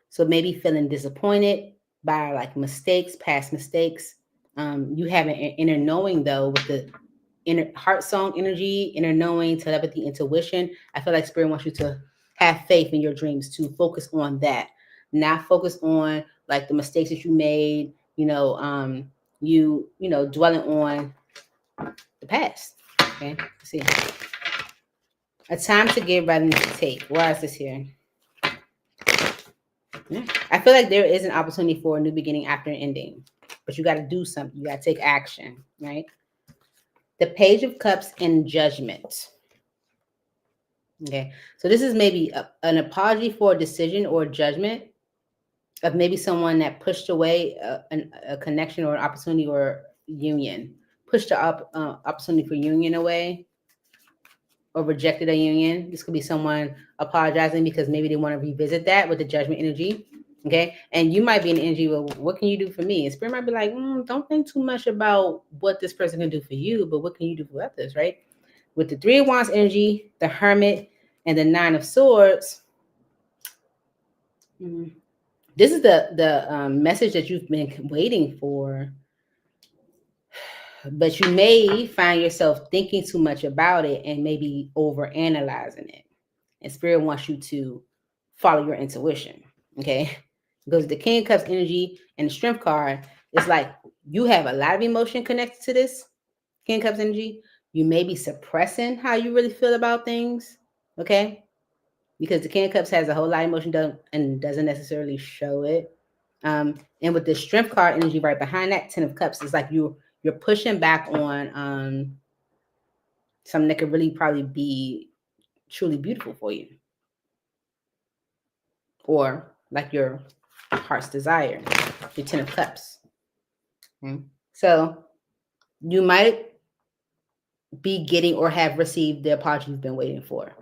Speaker 1: so maybe feeling disappointed by like mistakes, past mistakes. You have an inner knowing though with the inner heart song energy, inner knowing, telepathy, intuition. I feel like Spirit wants you to have faith in your dreams, to focus on that, not focus on like the mistakes that you made, dwelling on the past. Okay, let's see. A time to give rather than to take. Why is this here? Yeah. I feel like there is an opportunity for a new beginning after an ending, but you got to do something. You got to take action, right? The Page of Cups and Judgment. Okay, so this is maybe an apology for a decision or a judgment of maybe someone that pushed away a connection or an opportunity or union, pushed the opportunity for union away or rejected a union. This could be someone apologizing because maybe they want to revisit that with the judgment energy. Okay, and you might be in the energy, well, what can you do for me? And Spirit might be like, don't think too much about what this person can do for you, but what can you do for others, right? With the Three of Wands energy, the Hermit, and the Nine of Swords, this is the message that you've been waiting for, but you may find yourself thinking too much about it and maybe over analyzing it. And Spirit wants you to follow your intuition. Okay, Because the King of Cups energy and the Strength card, it's like you have a lot of emotion connected to this King of Cups energy. You may be suppressing how you really feel about things, okay? Because the King of Cups has a whole lot of emotion and doesn't necessarily show it. And with the Strength card energy right behind that Ten of Cups, it's like you're pushing back on something that could really probably be truly beautiful for you, or like your heart's desire, your Ten of Cups. Okay? So you might be getting or have received the apology you've been waiting for,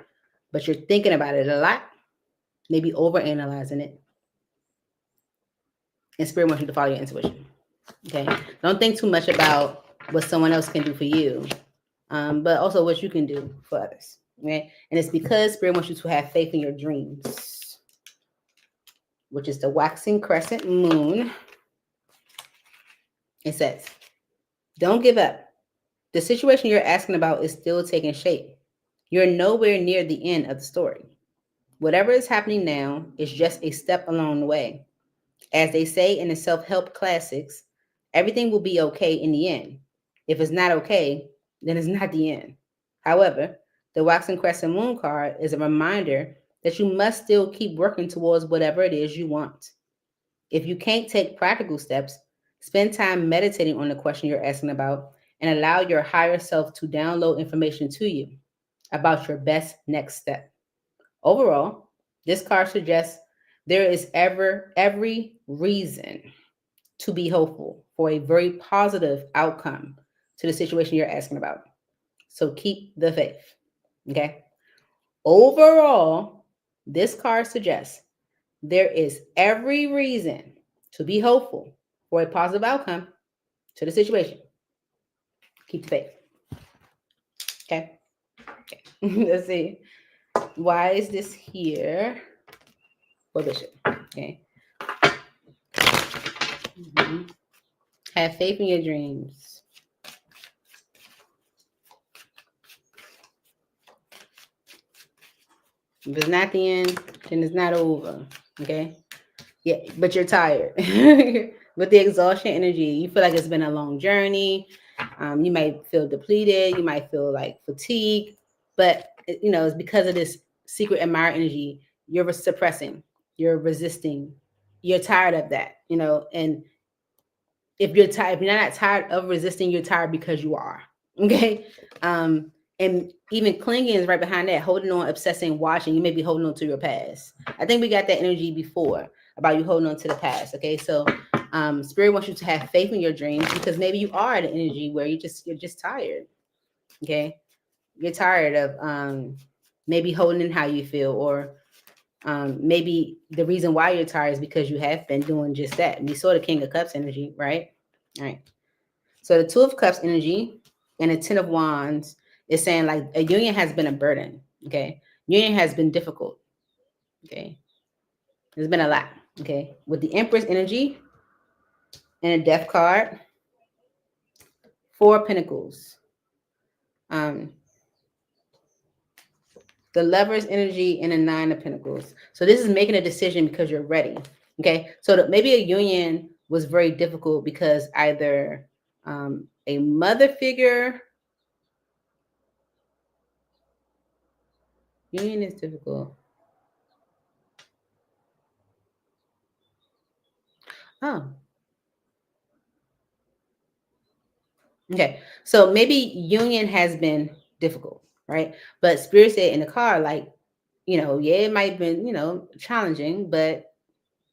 Speaker 1: but you're thinking about it a lot, maybe overanalyzing it. And Spirit wants you to follow your intuition. Okay, don't think too much about what someone else can do for you, but also what you can do for others. Okay, and it's because Spirit wants you to have faith in your dreams, which is the waxing crescent moon. It says, don't give up. The situation you're asking about is still taking shape. You're nowhere near the end of the story. Whatever is happening now is just a step along the way. As they say in the self-help classics, everything will be okay in the end. If it's not okay, then it's not the end. However, the waxing crescent moon card is a reminder that you must still keep working towards whatever it is you want. If you can't take practical steps, spend time meditating on the question you're asking about and allow your higher self to download information to you about your best next step. Overall, this card suggests there is every reason to be hopeful for a very positive outcome to the situation you're asking about. So keep the faith. Okay. Overall, this card suggests there is every reason to be hopeful for a positive outcome to the situation. Keep the faith. Okay. Let's see. Why is this here for Bishop? Okay. Mm-hmm. Have faith in your dreams. If it's not the end, then it's not over. Okay. Yeah, but you're tired. With the exhaustion energy, you feel like it's been a long journey. You might feel depleted. You might feel like fatigue, but it's because of this secret admirer energy. You're suppressing. You're resisting. You're tired of that. And if you're tired, if you're not tired of resisting, you're tired because you are. Okay. And even clinging is right behind that, holding on, obsessing, watching. You may be holding on to your past. I think we got that energy before about you holding on to the past. Okay. So Spirit wants you to have faith in your dreams, because maybe you are at an energy where you're just tired. Okay. You're tired of maybe holding in how you feel, or maybe the reason why you're tired is because you have been doing just that. And we saw the King of Cups energy, right? All right. So the Two of Cups energy and the Ten of Wands is saying like a union has been a burden. Okay. Union has been difficult. Okay. There's been a lot. Okay. With the Empress energy and a Death card, Four of Pentacles. The Lover's energy and a Nine of Pentacles. So this is making a decision because you're ready. Okay. So maybe a union was very difficult because either a mother figure. Union is difficult. Oh. Okay. So maybe union has been difficult, right? But Spirit said in the car, like, yeah, it might have been, challenging, but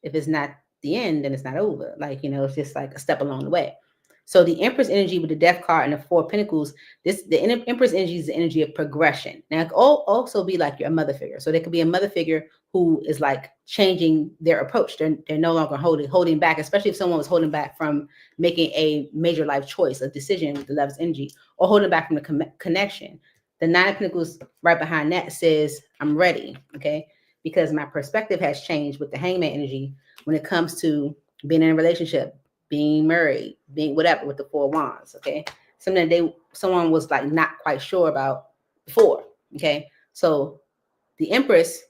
Speaker 1: if it's not the end, then it's not over. Like, it's just like a step along the way. So the Empress energy with the Death card and the Four of Pentacles, the Empress energy is the energy of progression. Now, it could also be like your mother figure. So there could be a mother figure who is like changing their approach. They're no longer holding back, especially if someone was holding back from making a major life choice, a decision with the Love's energy, or holding back from the connection. The Nine of Pentacles right behind that says, I'm ready, okay? Because my perspective has changed with the Hangman energy when it comes to being in a relationship, being married, being whatever with the Four of Wands, okay? Something that someone was like not quite sure about before, okay? So the Empress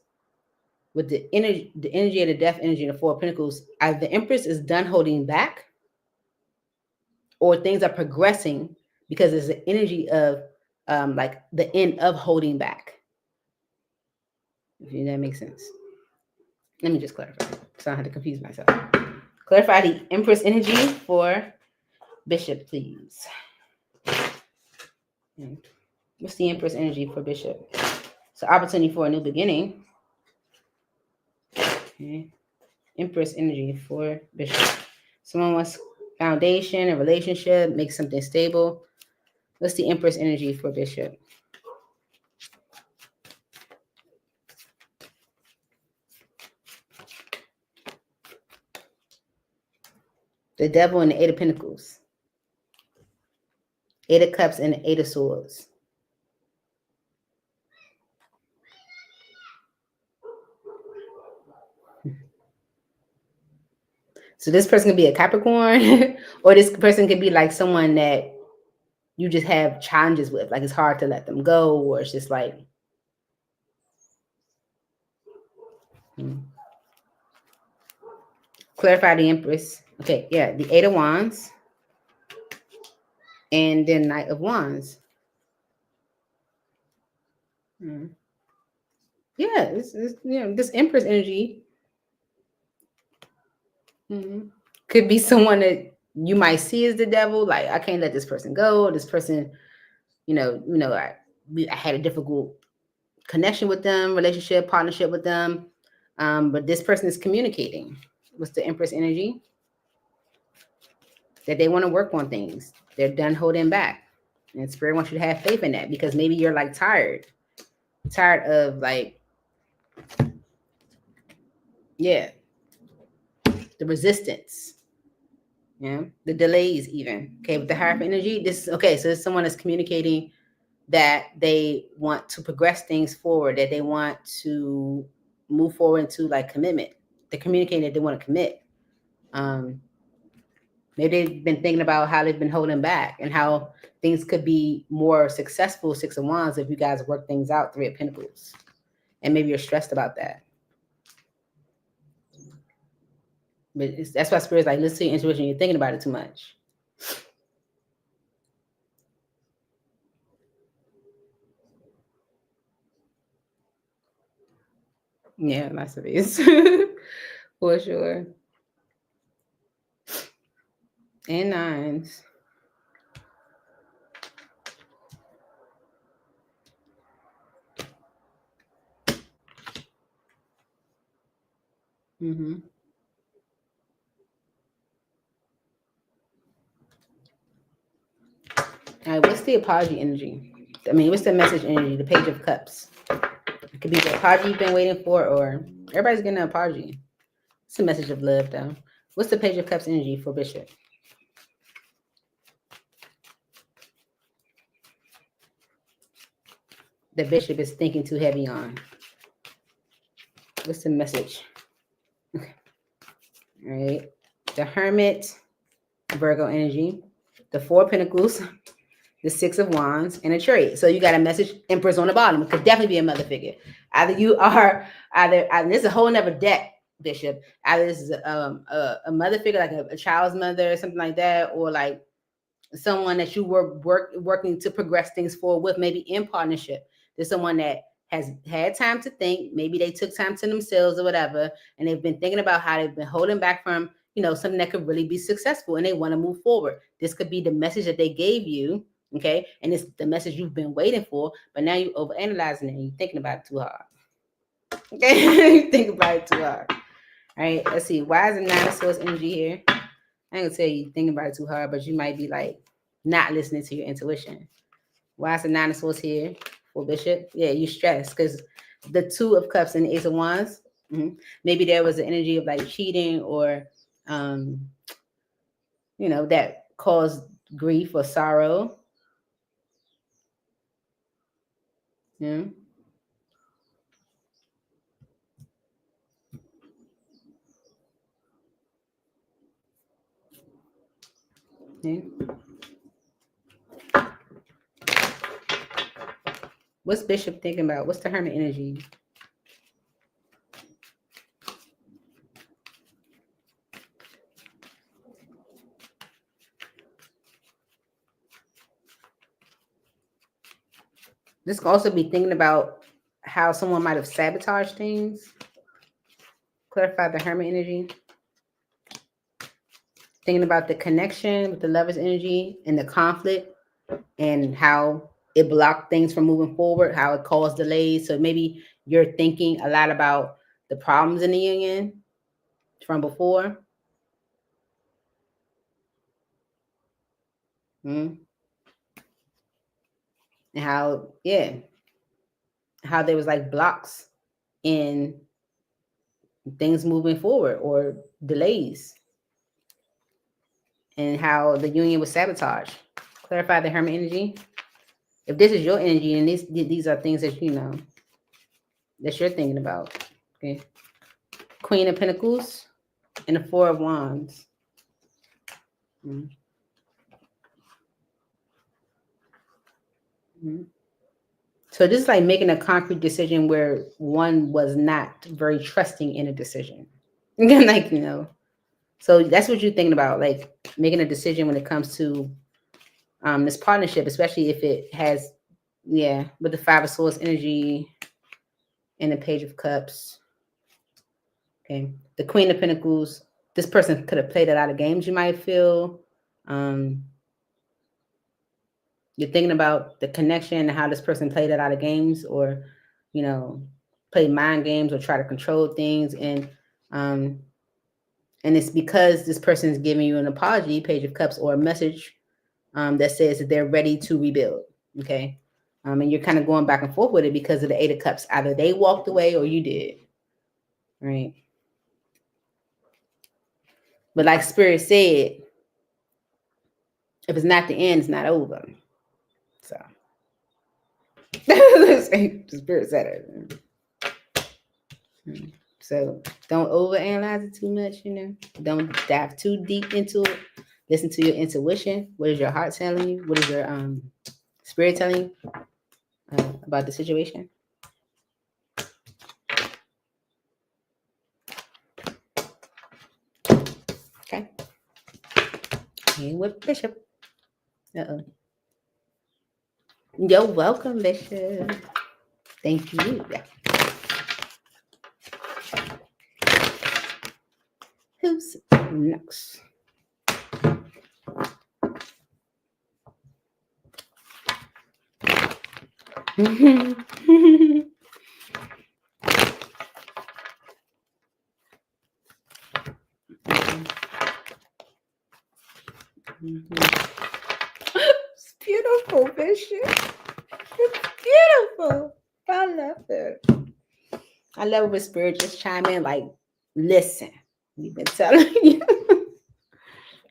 Speaker 1: with the energy of the death energy and the Four of Pentacles, either the Empress is done holding back, or things are progressing because there's the energy of like the end of holding back. If that makes sense. Let me just clarify so I don't have to confuse myself. Clarify the Empress energy for Bishop, please. What's the Empress energy for Bishop? So opportunity for a new beginning. Okay. Empress energy for Bishop. Someone wants foundation, a relationship, make something stable. What's the Empress energy for Bishop? The Devil and the Eight of Pentacles. Eight of Cups and the Eight of Swords. So this person could be a Capricorn, or this person could be like someone that you just have challenges with. Like it's hard to let them go, or it's just like... Clarify the Empress. Okay, yeah, the Eight of Wands. And then Knight of Wands. Yeah, it's this Empress energy could be someone that you might see as the devil. Like, I can't let this person go. This person, I had a difficult connection with them, relationship, partnership with them. But this person is communicating. What's the Empress energy? That they want to work on things. They're done holding back. And Spirit wants you to have faith in that, because maybe you're like tired of like, the resistance, the delays even. Okay, with the Hierophant energy, this is okay. So it's someone that's communicating that they want to progress things forward, that they want to move forward into like commitment. They're communicating that they want to commit. Maybe they've been thinking about how they've been holding back and how things could be more successful, Six of Wands, if you guys work things out, Three of Pentacles. And maybe you're stressed about that. But that's why Spirit's like, listen to your intuition. You're thinking about it too much. Yeah, lots of these. For sure. And nines. All right, what's the apology energy? I mean, what's the message energy? The Page of Cups. It could be the apology you've been waiting for, or everybody's getting an apology. It's a message of love, though. What's the Page of Cups energy for Bishop? The Bishop is thinking too heavy on. What's the message? Okay. All right. The Hermit, Virgo energy. The Four of Pentacles, the Six of Wands, and a Chariot. So you got a message, Empress on the bottom. It could definitely be a mother figure. Either you are, this is a whole nother deck, Bishop. Either this is a mother figure, like a child's mother or something like that, or like someone that you were working to progress things forward with, maybe in partnership. There's someone that has had time to think. Maybe they took time to themselves or whatever, and they've been thinking about how they've been holding back from, something that could really be successful, and they want to move forward. This could be the message that they gave you, okay? And it's the message you've been waiting for, but now you're overanalyzing it and you're thinking about it too hard. Okay, you think about it too hard. All right, let's see. Why is the Nine of Swords energy here? I ain't gonna tell you thinking about it too hard, but you might be like not listening to your intuition. Why is the Nine of Swords here for Bishop? Yeah, you stressed because the Two of Cups and the Ace of Wands. Maybe there was an energy of like cheating or, that caused grief or sorrow. Yeah. Yeah. What's Bishop thinking about? What's the Hermit energy? This can also be thinking about how someone might have sabotaged things. Clarify the Hermit energy. Thinking about the connection with the Lover's energy and the conflict and how it blocked things from moving forward, how it caused delays. So maybe you're thinking a lot about the problems in the union from before. And how, how there was like blocks in things moving forward or delays, and how the union was sabotaged. Clarify the Hermit energy. If this is your energy, and these are things that that you're thinking about. Okay. Queen of Pentacles and the Four of Wands. So this is like making a concrete decision where one was not very trusting in a decision. Like, so that's what you're thinking about, like making a decision when it comes to this partnership, especially if it has, with the Five of Swords energy and the Page of Cups. Okay. The Queen of Pentacles, this person could have played a lot of games, you might feel. You're thinking about the connection and how this person played a lot of games, or, play mind games or try to control things. And it's because this person is giving you an apology, Page of Cups, or a message that says that they're ready to rebuild. Okay. And you're kind of going back and forth with it because of the Eight of Cups. Either they walked away or you did. Right. But like Spirit said, if it's not the end, it's not over. So Spirit said it. So don't overanalyze it too much, Don't dive too deep into it. Listen to your intuition. What is your heart telling you? What is your spirit telling you about the situation? Okay. And with Bishop. Uh-oh. You're welcome, Bishop. Thank you. Who's next? It's beautiful, Bishop. It's beautiful. I love it. I love it when Spirit just chime in like, listen, we've been telling you.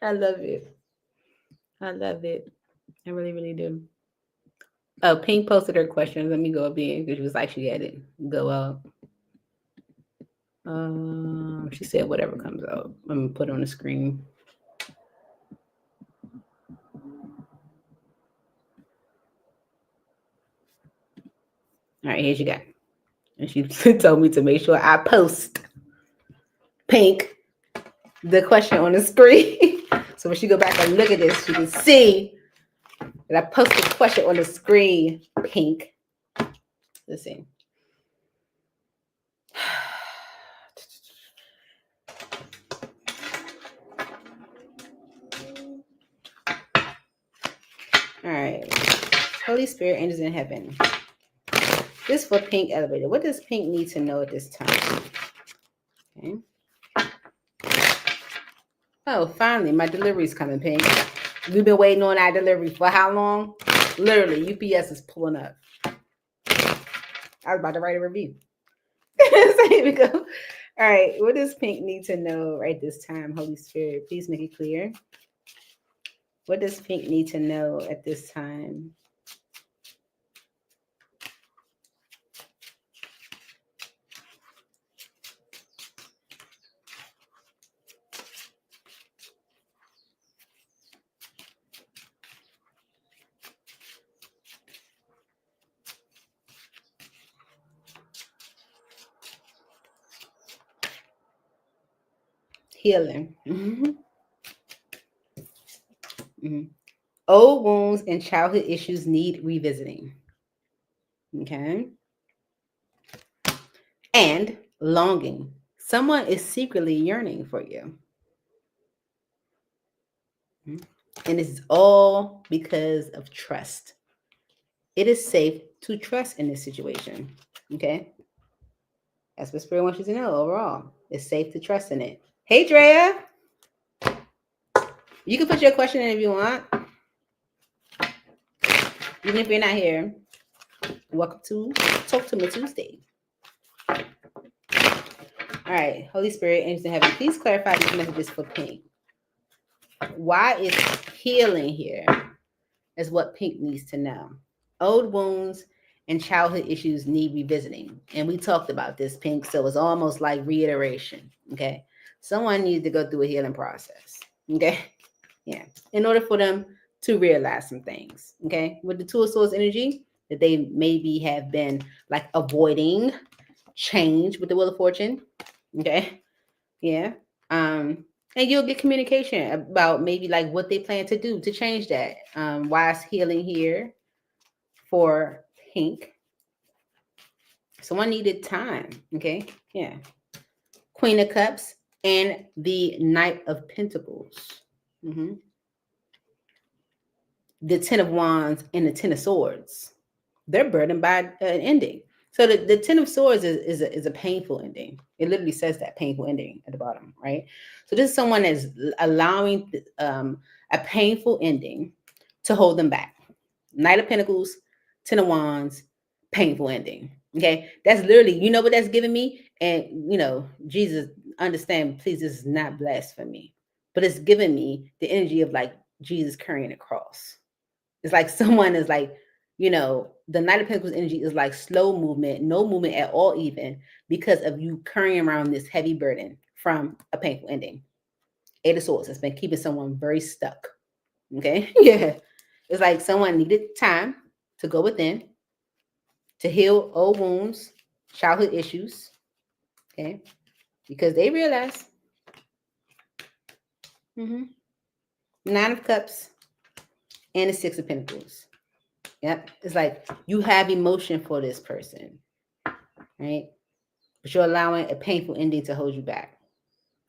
Speaker 1: I love it. I love it. I really, really do. Oh, Pink posted her question. Let me go up in because she was like, she had it go up. She said whatever comes out. I'm gonna put it on the screen. All right, here she got. And she told me to make sure I post Pink the question on the screen. So when she go back and look at this, she can see that I posted the question on the screen. Pink. Let's see. All right. Holy Spirit, angels in heaven. This for Pink elevator. What does Pink need to know at this time? Okay. Oh, finally, my delivery's coming, Pink. We've been waiting on our delivery for how long? Literally, UPS is pulling up. I was about to write a review. So here we go. All right. What does Pink need to know right this time? Holy Spirit, please make it clear. What does Pink need to know at this time? Healing. Old wounds and childhood issues need revisiting. Okay. And longing. Someone is secretly yearning for you. And it's all because of trust. It is safe to trust in this situation. Okay. That's what Spirit wants you to know overall. It's safe to trust in it. Hey, Drea. You can put your question in if you want. Even if you're not here. Welcome to Talk to Me Tuesday. All right. Holy Spirit, angels in heaven, please clarify these messages for Pink. Why is healing here? Is what Pink needs to know. Old wounds and childhood issues need revisiting. And we talked about this, Pink, so it's almost like reiteration, okay? Someone needs to go through a healing process, okay? Yeah, in order for them to realize some things, okay? With the Two of Swords energy, that they maybe have been like avoiding change with the Wheel of Fortune, okay? Yeah. And you'll get communication about maybe like what they plan to do to change that. Why is healing here for Pink? Someone needed time. Okay. Yeah. Queen of Cups and the Knight of Pentacles. Mm-hmm. The Ten of Wands and the Ten of Swords. They're burdened by an ending. So the Ten of Swords is a painful ending. It literally says that painful ending at the bottom, right? So this is someone that's allowing a painful ending to hold them back. Knight of Pentacles, Ten of Wands, painful ending. Okay, that's literally, you know what that's giving me? And Jesus, understand, please, this is not blasphemy, but it's giving me the energy of like Jesus carrying a cross. It's like someone is like, the Knight of Pentacles energy is like slow movement, no movement at all, even because of you carrying around this heavy burden from a painful ending. Eight of Swords has been keeping someone very stuck. Okay, yeah, it's like someone needed time to go within to heal old wounds, childhood issues. Okay, because they realize. Nine of Cups and the Six of Pentacles. Yep. It's like you have emotion for this person, right? But you're allowing a painful ending to hold you back.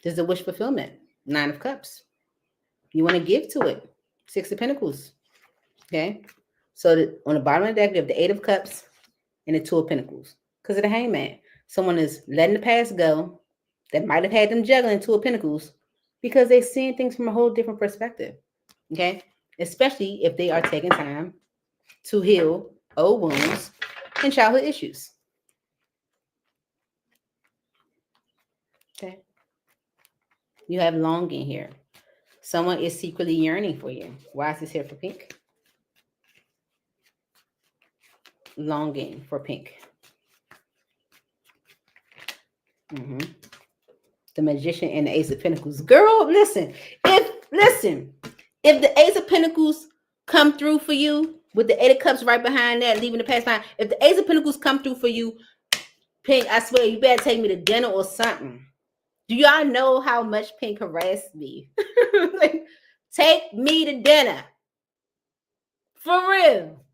Speaker 1: This is a wish fulfillment. Nine of Cups. You want to give to it. Six of Pentacles. Okay. So on the bottom of the deck, you have the Eight of Cups and the Two of Pentacles. Because of the Hangman. Someone is letting the past go that might have had them juggling Two of Pentacles because they're seeing things from a whole different perspective. Okay. Especially if they are taking time to heal old wounds and childhood issues. Okay. You have longing here. Someone is secretly yearning for you. Why is this here for Pink? Longing for Pink. The Magician and the Ace of Pentacles. Girl, listen. If the Ace of Pentacles come through for you, with the Eight of Cups right behind that, leaving the past behind. If the Ace of Pentacles come through for you, Pink, I swear you better take me to dinner or something. Do y'all know how much Pink harassed me? Like, take me to dinner. For real.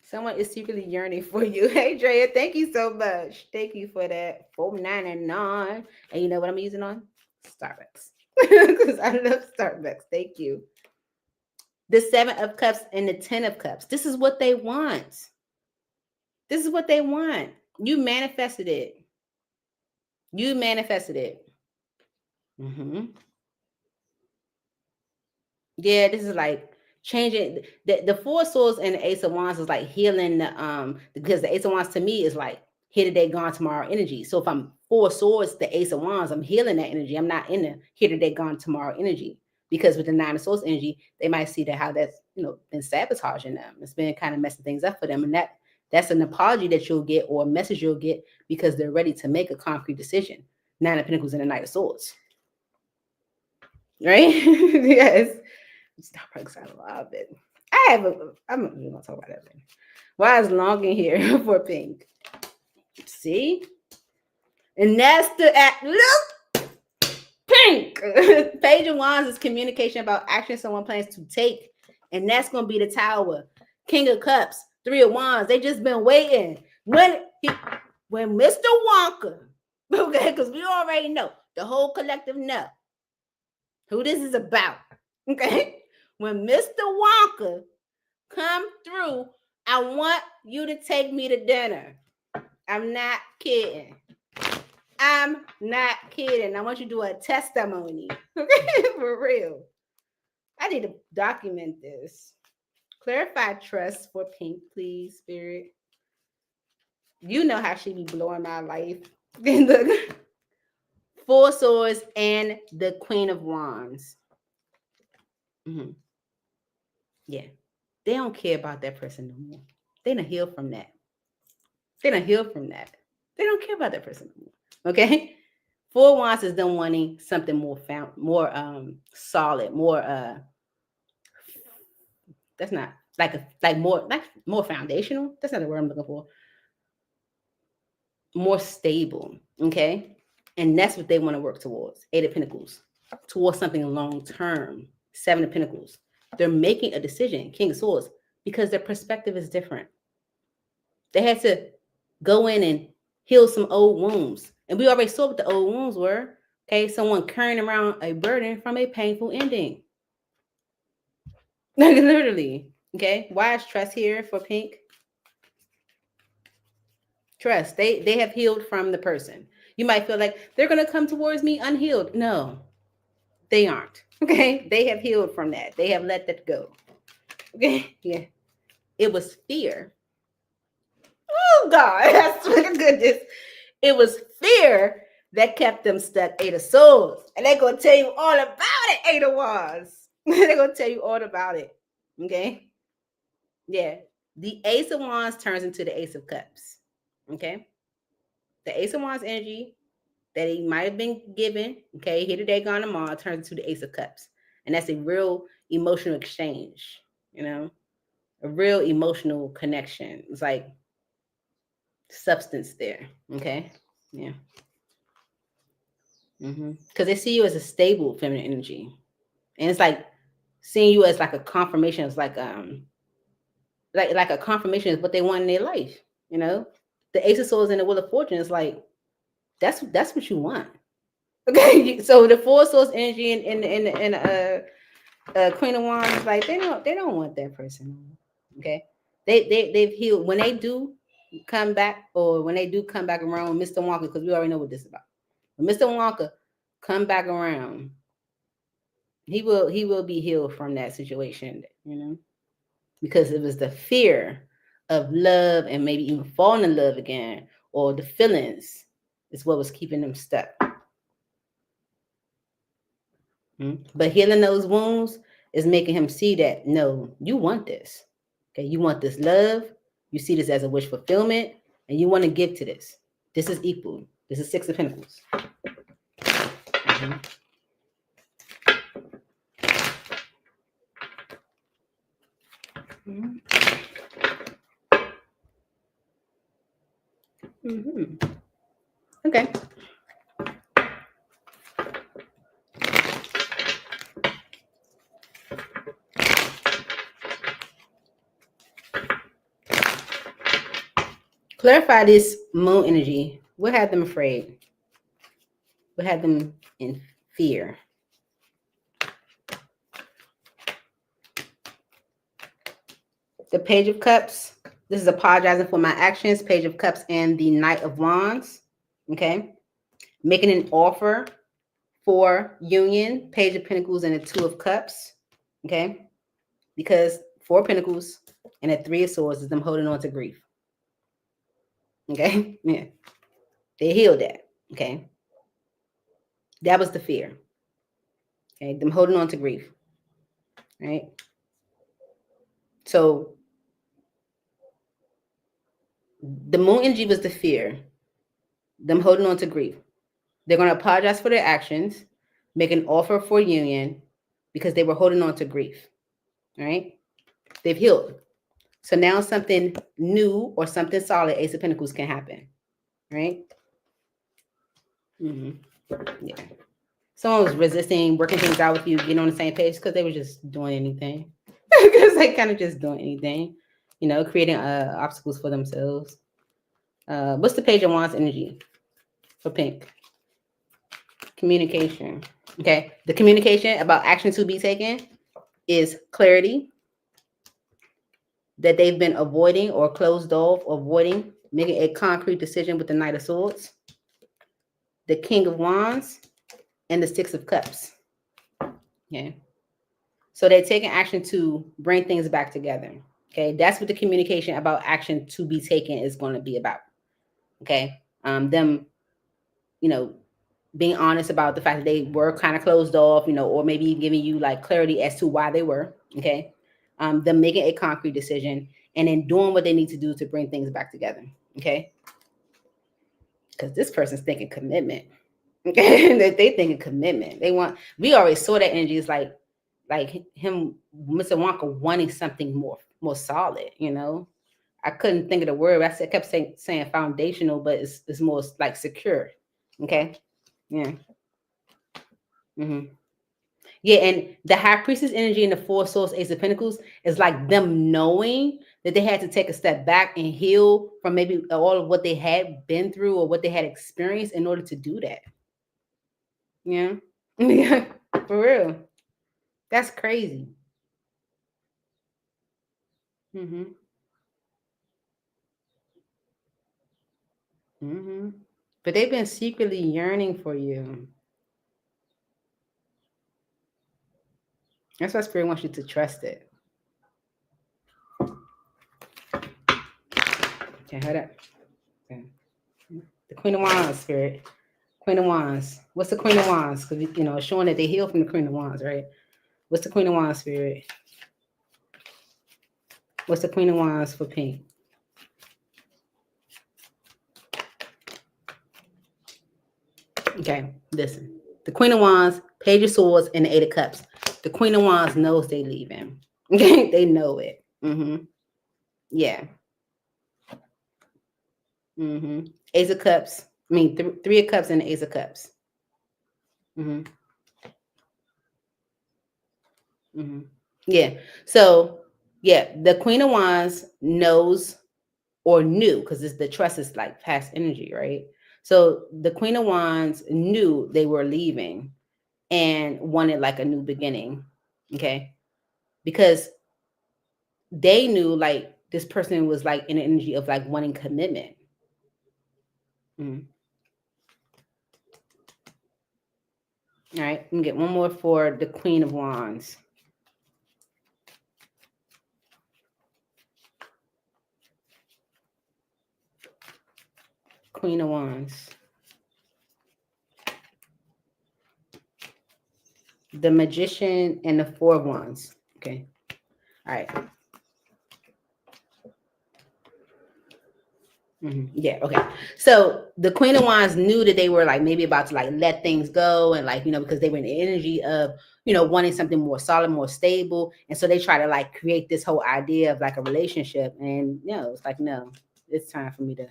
Speaker 1: Someone is secretly yearning for you. Hey, Drea, thank you so much. Thank you for that. $4.99. And you know what I'm using on? Starbucks. Because I love Starbucks. Thank you. The Seven of Cups and the Ten of Cups. This is what they want. This is what they want. You manifested it. You manifested it. Yeah, this is like changing the Four Swords and the Ace of Wands is like healing the because the Ace of Wands to me is like here today, gone tomorrow energy. So if I'm Four Swords, the Ace of Wands, I'm healing that energy. I'm not in the here today, gone tomorrow energy. Because with the Nine of Swords energy, they might see that how that's been sabotaging them. It's been kind of messing things up for them. And that's an apology that you'll get or a message you'll get because they're ready to make a concrete decision. Nine of Pentacles and the Knight of Swords. Right? Yes. Starbucks, I love it. I'm going to talk about that later. Why is longing here for Pink? See? And that's the look, Pink. Page of Wands is communication about action someone plans to take And that's going to be the Tower. King of Cups, Three of Wands. They just been waiting. When Mr. Wonka, okay, because we already know, the whole collective know who this is about, okay? When Mr. Wonka come through, I want you to take me to dinner. I'm not kidding. I'm not kidding. I want you to do a testimony. For real. I need to document this. Clarify trust for Pink, please, Spirit. You know how she be blowing my life. The Four Swords and the Queen of Wands. Mm-hmm. Yeah. They don't care about that person no more. They done heal from that. They don't care about that person no more. Okay? Four Wands is them wanting something more solid, more that's not like more foundational. That's not the word I'm looking for. More stable. Okay? And that's what they want to work towards. Eight of Pentacles. Towards something long term. Seven of Pentacles. They're making a decision, King of Swords, because their perspective is different. They had to go in and heal some old wounds. And we already saw what the old wounds were. Okay, someone carrying around a burden from a painful ending. Literally. Okay, why is trust here for Pink? Trust. They have healed from the person. You might feel like they're going to come towards me unhealed. No, they aren't. Okay, they have healed from that. They have let that go. Okay, yeah. It was fear. Oh, God. That's goodness. It was fear that kept them stuck. Eight of Swords. And they're going to tell you all about it, Eight of Wands. They're going to tell you all about it. Okay? Yeah. The Ace of Wands turns into the Ace of Cups. Okay? The Ace of Wands energy that he might have been given, okay, here today, gone tomorrow, turns into the Ace of Cups. And that's a real emotional exchange, you know? A real emotional connection. It's like substance there. Okay? Yeah. Because they see you as a stable feminine energy. And it's like seeing you as like a confirmation. It's like a confirmation is what they want in their life. You know, the Ace of Swords and the Wheel of Fortune is like that's what you want. Okay, so the Four Swords energy and Queen of Wands is like they don't want that person. Okay, they've healed when they do come back, or when they do come back around with Mr. Wonka, because we already know what this is about. When Mr. Wonka come back around, he will be healed from that situation, you know, because it was the fear of love and maybe even falling in love again, or the feelings is what was keeping them stuck. But healing those wounds is making him see that, no, you want this. Okay, you want this love. You see this as a wish fulfillment, and you want to give to this. This is equal. This is Six of Pentacles. Okay. Clarify this moon energy. What had them afraid? What had them in fear? The Page of Cups. This is apologizing for my actions. Page of Cups and the Knight of Wands. Okay. Making an offer for union. Page of Pentacles and the Two of Cups. Okay. Because Four of Pentacles and the Three of Swords is them holding on to grief. Okay. Yeah. They healed that. Okay. That was the fear. Okay. Them holding on to grief. Right. So the moon energy was the fear. Them holding on to grief. They're going to apologize for their actions, make an offer for union because they were holding on to grief. Right. They've healed. So now something new or something solid, Ace of Pentacles, can happen. Right. Yeah. Someone was resisting working things out with you, getting on the same page because they were just doing anything. Because they kind of just doing anything, creating obstacles for themselves. What's the Page of Wands energy for pink? Communication. Okay. The communication about action to be taken is clarity that they've been avoiding or closed off, avoiding, making a concrete decision with the Knight of Swords, the King of Wands, and the Six of Cups. Okay. So they're taking action to bring things back together. Okay. That's what the communication about action to be taken is going to be about. Okay. Them, being honest about the fact that they were kind of closed off, or maybe giving you like clarity as to why they were. Okay. Them making a concrete decision and then doing what they need to do to bring things back together. Okay. Because this person's thinking commitment. Okay. They thinking commitment. We already saw that energy. It's like him, Mr. Wonka, wanting something more solid, I couldn't think of the word. I kept saying foundational, but it's more like secure. Okay. Yeah. Mm-hmm. Yeah, and the High Priestess energy and the Four Swords, Ace of Pentacles is like them knowing that they had to take a step back and heal from maybe all of what they had been through or what they had experienced in order to do that. Yeah. Yeah, for real. That's crazy. Mm-hmm. Mm-hmm. But they've been secretly yearning for you. That's why Spirit wants you to trust it. Okay, hold up. Okay. The Queen of Wands, Spirit. Queen of Wands. What's the Queen of Wands? Because, it's showing that they heal from the Queen of Wands, right? What's the Queen of Wands, Spirit? What's the Queen of Wands for pink? Okay, listen. The Queen of Wands, Page of Swords, and the Eight of Cups. The Queen of Wands knows they leaving. Okay, they know it. Mm-hmm. Yeah. Mm-hmm. Ace of Cups. I mean, Three of Cups and the Ace of Cups. Mm-hmm. Mm-hmm. Yeah. So, yeah, the Queen of Wands knows or knew, because the trust is like past energy, right? So the Queen of Wands knew they were leaving and wanted like a new beginning. Okay. Because they knew like this person was like in an energy of like wanting commitment. Mm-hmm. All right. Let me get one more for the Queen of Wands. Queen of Wands. The Magician and the Four of Wands. Okay. All right. Mm-hmm. Yeah. Okay. So the Queen of Wands knew that they were like maybe about to like let things go and like, because they were in the energy of, wanting something more solid, more stable. And so they try to like create this whole idea of like a relationship. And it's like, no, it's time for me to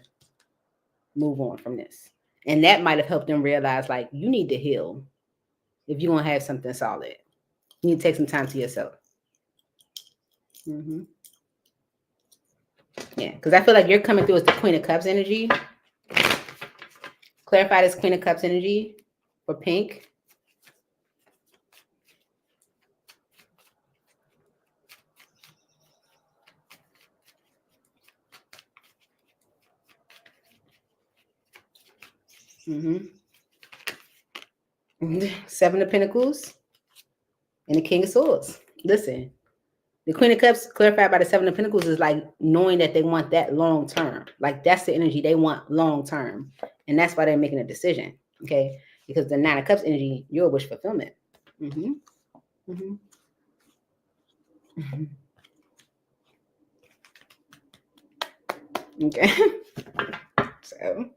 Speaker 1: move on from this. And that might have helped them realize like you need to heal if you want to have something solid. You need to take some time to yourself. Mm-hmm. Yeah. Because I feel like you're coming through as the Queen of Cups energy. Clarify this Queen of Cups energy for pink. Mm-hmm. Seven of Pentacles and the King of Swords. Listen, the Queen of Cups, clarified by the Seven of Pentacles, is like knowing that they want that long term. Like that's the energy they want long term. And that's why they're making a decision. Okay. Because the Nine of Cups energy, your wish fulfillment. Mm-hmm. Mm-hmm. Mm-hmm. Okay. So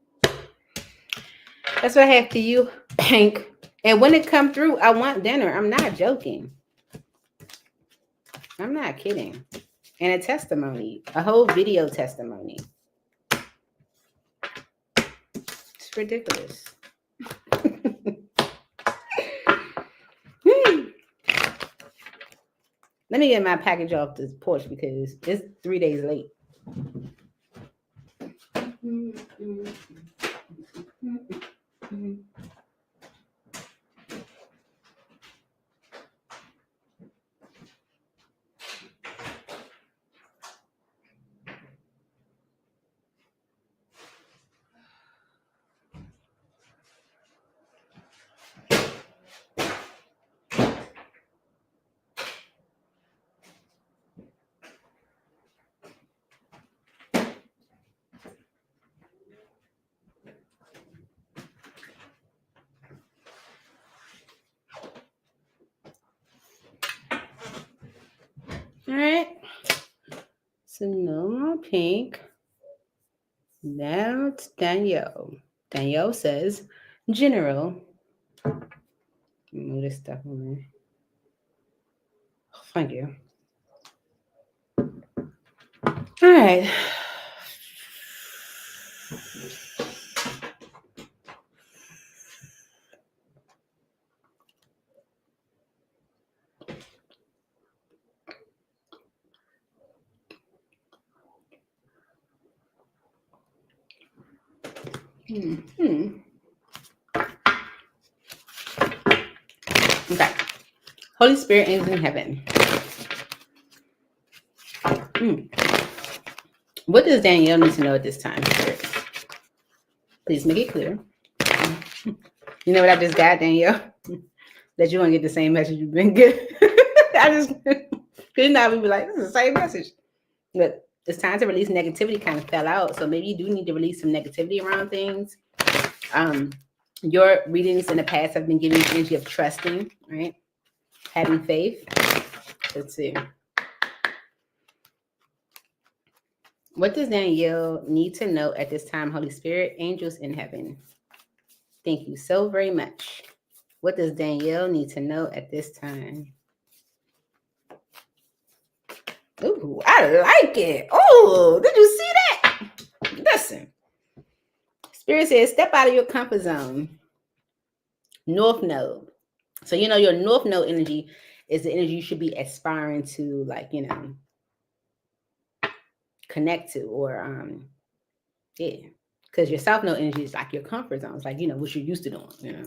Speaker 1: that's what I have for you, Pink. And when it come through, I want dinner. I'm not joking. I'm not kidding. And a testimony, a whole video testimony. It's ridiculous. Let me get my package off this porch because it's 3 days late. All right. So no more pink. Now it's Danielle. Danielle says, General. Move this stuff on. Thank you. All right. Okay. Holy Spirit, angels in heaven. What does Danielle need to know at this time, Spirit? Please make it clear. You know what I just got, Danielle? That you want to get the same message you've been getting. I just, because now we be like, this is the same message. But it's time to release negativity kind of fell out. So maybe you do need to release some negativity around things. Your readings in the past have been giving you the energy of trusting, right? Having faith. Let's see. What does Danielle need to know at this time, Holy Spirit, angels in heaven? Thank you so very much. What does Danielle need to know at this time? Ooh, I like it. Oh, did you see that? Listen. Spirit says, step out of your comfort zone. North Node. So, you know, your North Node energy is the energy you should be aspiring to, like, you know, connect to, or yeah, because your South Node energy is like your comfort zone. It's like, you know, what you're used to doing, you know,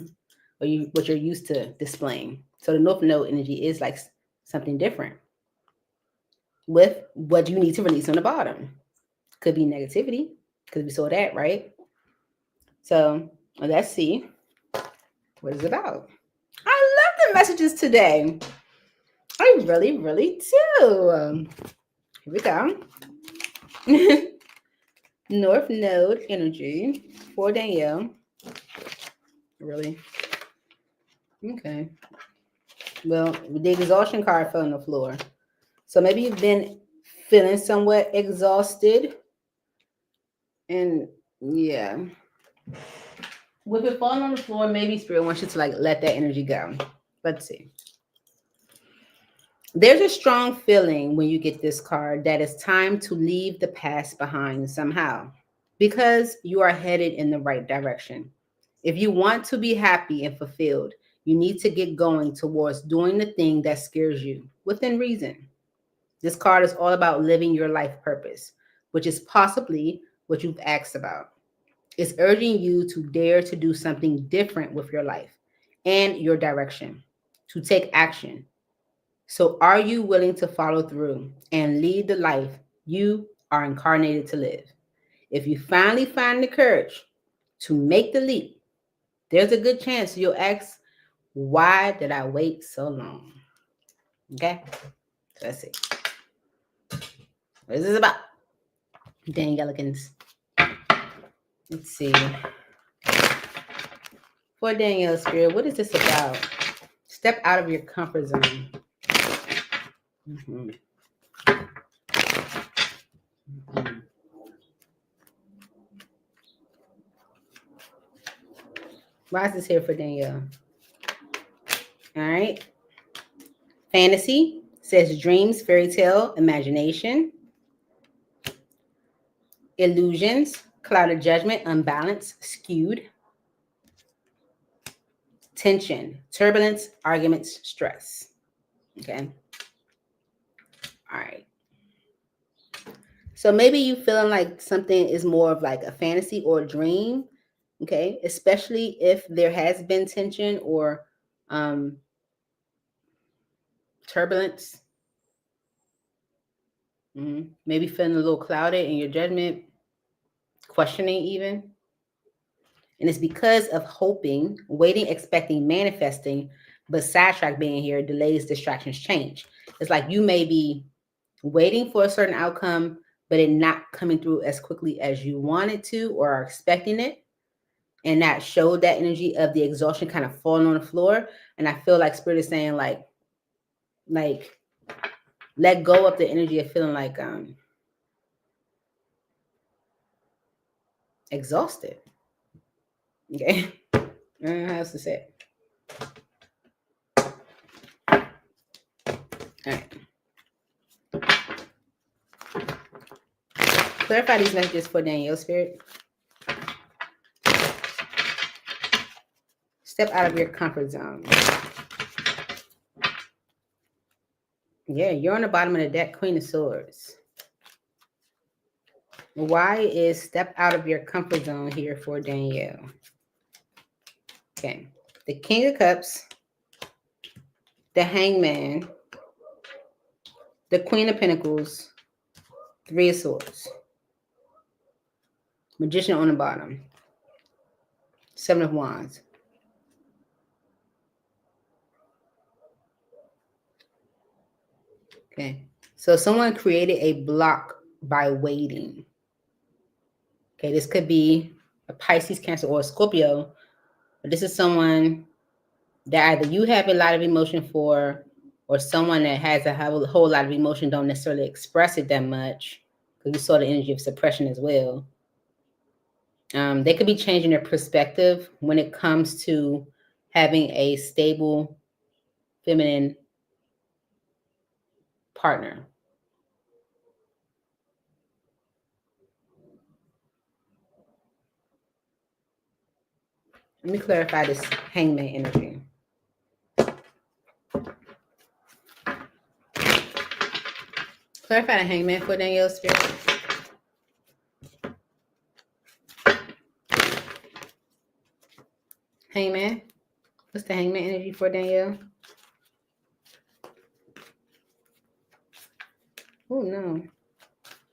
Speaker 1: or what you're used to displaying. So the North Node energy is like something different with what you need to release on the bottom. Could be negativity, because we saw that, right? So let's see what it's about. I love the messages today. I really, really do. Here we go. North Node energy for Danielle. Really? Okay. Well, the exhaustion card fell on the floor. So maybe you've been feeling somewhat exhausted. And yeah. With it falling on the floor, maybe Spirit wants you to like let that energy go. Let's see. There's a strong feeling when you get this card that it's time to leave the past behind somehow, because you are headed in the right direction. If you want to be happy and fulfilled, you need to get going towards doing the thing that scares you within reason. This card is all about living your life purpose, which is possibly what you've asked about. It's urging you to dare to do something different with your life and your direction, to take action. So, are you willing to follow through and lead the life you are incarnated to live? If you finally find the courage to make the leap, there's a good chance you'll ask, why did I wait so long? Okay, so let's see. What is this about? Dangelicans. Let's see. For Danielle Spirit, what is this about? Step out of your comfort zone. Mm-hmm. Mm-hmm. Why is this here for Danielle? All right. Fantasy says dreams, fairy tale, imagination. Illusions, cloud of judgment, unbalanced, skewed. Tension, turbulence, arguments, stress. Okay. All right. So maybe you feeling like something is more of like a fantasy or a dream, okay? Especially if there has been tension or turbulence. Maybe feeling a little clouded in your judgment, questioning even. And it's because of hoping, waiting, expecting, manifesting, but sidetrack being here, delays, distractions, change. It's like you may be waiting for a certain outcome, but it not coming through as quickly as you wanted to or are expecting it. And that showed that energy of the exhaustion kind of falling on the floor. And I feel like Spirit is saying like let go of the energy of feeling like exhausted. Okay. I don't know how else to say it. All right. Clarify these messages for Danielle, Spirit. Step out of your comfort zone. Yeah, you're on the bottom of the deck, Queen of Swords. Why is step out of your comfort zone here for Danielle? Okay. The King of Cups, the Hangman, the Queen of Pentacles, Three of Swords, Magician on the bottom, Seven of Wands. Okay. So someone created a block by waiting. Okay. This could be a Pisces, Cancer, or a Scorpio. But this is someone that either you have a lot of emotion for, or someone that has a whole lot of emotion don't necessarily express it that much, because we saw the energy of suppression as well. They could be changing their perspective when it comes to having a stable feminine partner. Let me clarify this Hangman energy. Clarify the Hangman for Danielle, Spirit. Hangman. What's the Hangman energy for Danielle? Oh, no.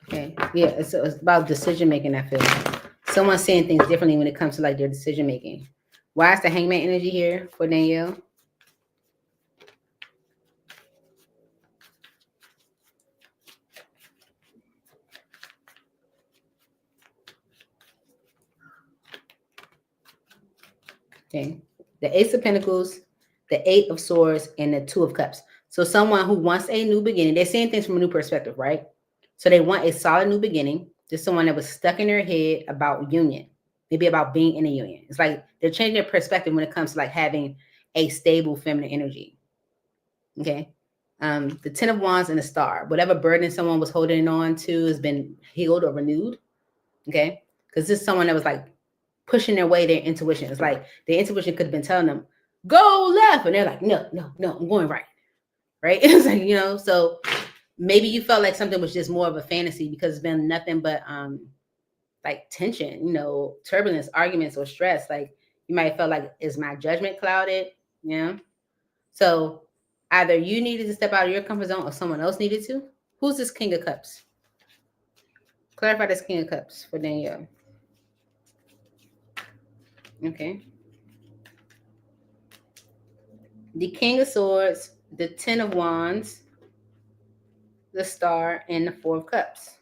Speaker 1: Okay. Yeah, it's about decision making, I feel. Someone's saying things differently when it comes to like their decision making. Why is the Hangman energy here for Danielle? Okay. The Ace of Pentacles, the Eight of Swords, and the Two of Cups. So someone who wants a new beginning, they're seeing things from a new perspective, right? So they want a solid new beginning. There's someone that was stuck in their head about union, maybe about being in a union. It's like they're changing their perspective when it comes to like having a stable feminine energy. Okay. The Ten of Wands and the Star. Whatever burden someone was holding on to has been healed or renewed. Okay. Because this is someone that was like pushing their way, their intuition. It's like their intuition could have been telling them, go left. And they're like, no, I'm going right. Right. It's like, so maybe you felt like something was just more of a fantasy because it's been nothing but like tension, turbulence, arguments, or stress. Like you might have felt like, is my judgment clouded? So either you needed to step out of your comfort zone or someone else needed to. Who's this King of Cups? Clarify this King of Cups for Danielle. Okay. The King of Swords, the Ten of Wands, the Star, and the Four of Cups.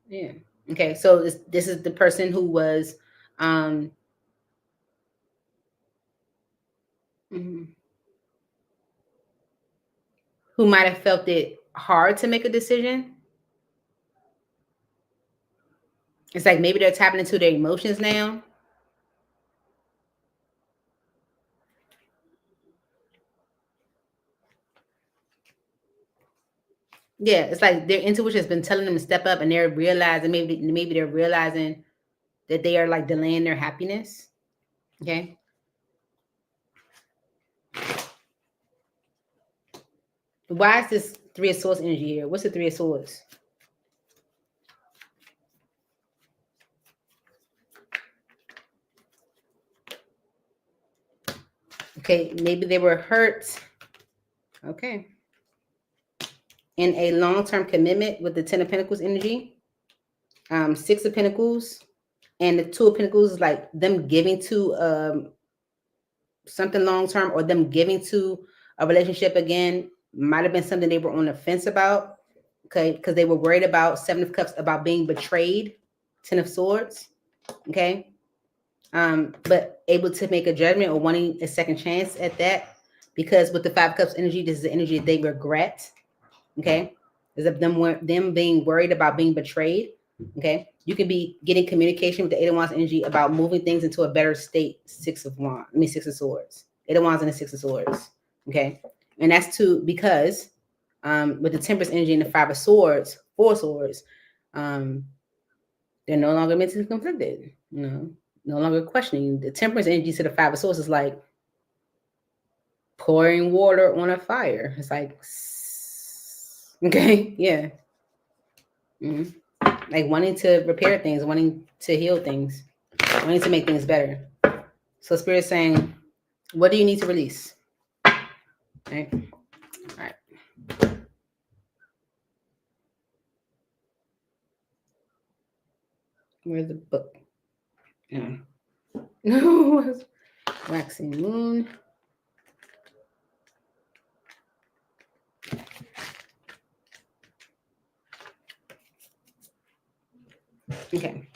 Speaker 1: Yeah. Okay. So this is the person who was who might have felt it hard to make a decision. It's like maybe they're tapping into their emotions now. Yeah, it's like their intuition has been telling them to step up, and they're realizing maybe they're realizing that they are like delaying their happiness. Okay. Why is this Three of Swords energy here? What's the Three of Swords? Okay, maybe they were hurt. Okay. In a long-term commitment with the Ten of Pentacles energy. Six of Pentacles and the Two of Pentacles is like them giving to something long-term, or them giving to a relationship again. Might have been something they were on the fence about. Okay, because they were worried about Seven of Cups, about being betrayed. Ten of Swords. Okay. But able to make a judgment or wanting a second chance at that, because with the Five of Cups energy, this is the energy that they regret. Okay, is of them being worried about being betrayed. Okay, you can be getting communication with the Eight of Wands energy about moving things into a better state. Six of Swords. Eight of Wands and the Six of Swords. Okay, and that's because with the Temperance energy and the Five of Swords, Four Swords, they're no longer mentally conflicted. No longer questioning. The Temperance energy to the Five of Swords is like pouring water on a fire. It's like, okay, yeah. Mm-hmm. Like wanting to repair things, wanting to heal things, wanting to make things better. So Spirit's saying, what do you need to release? Right? All right. Where's the book? Yeah. No. Waxing moon. Okay.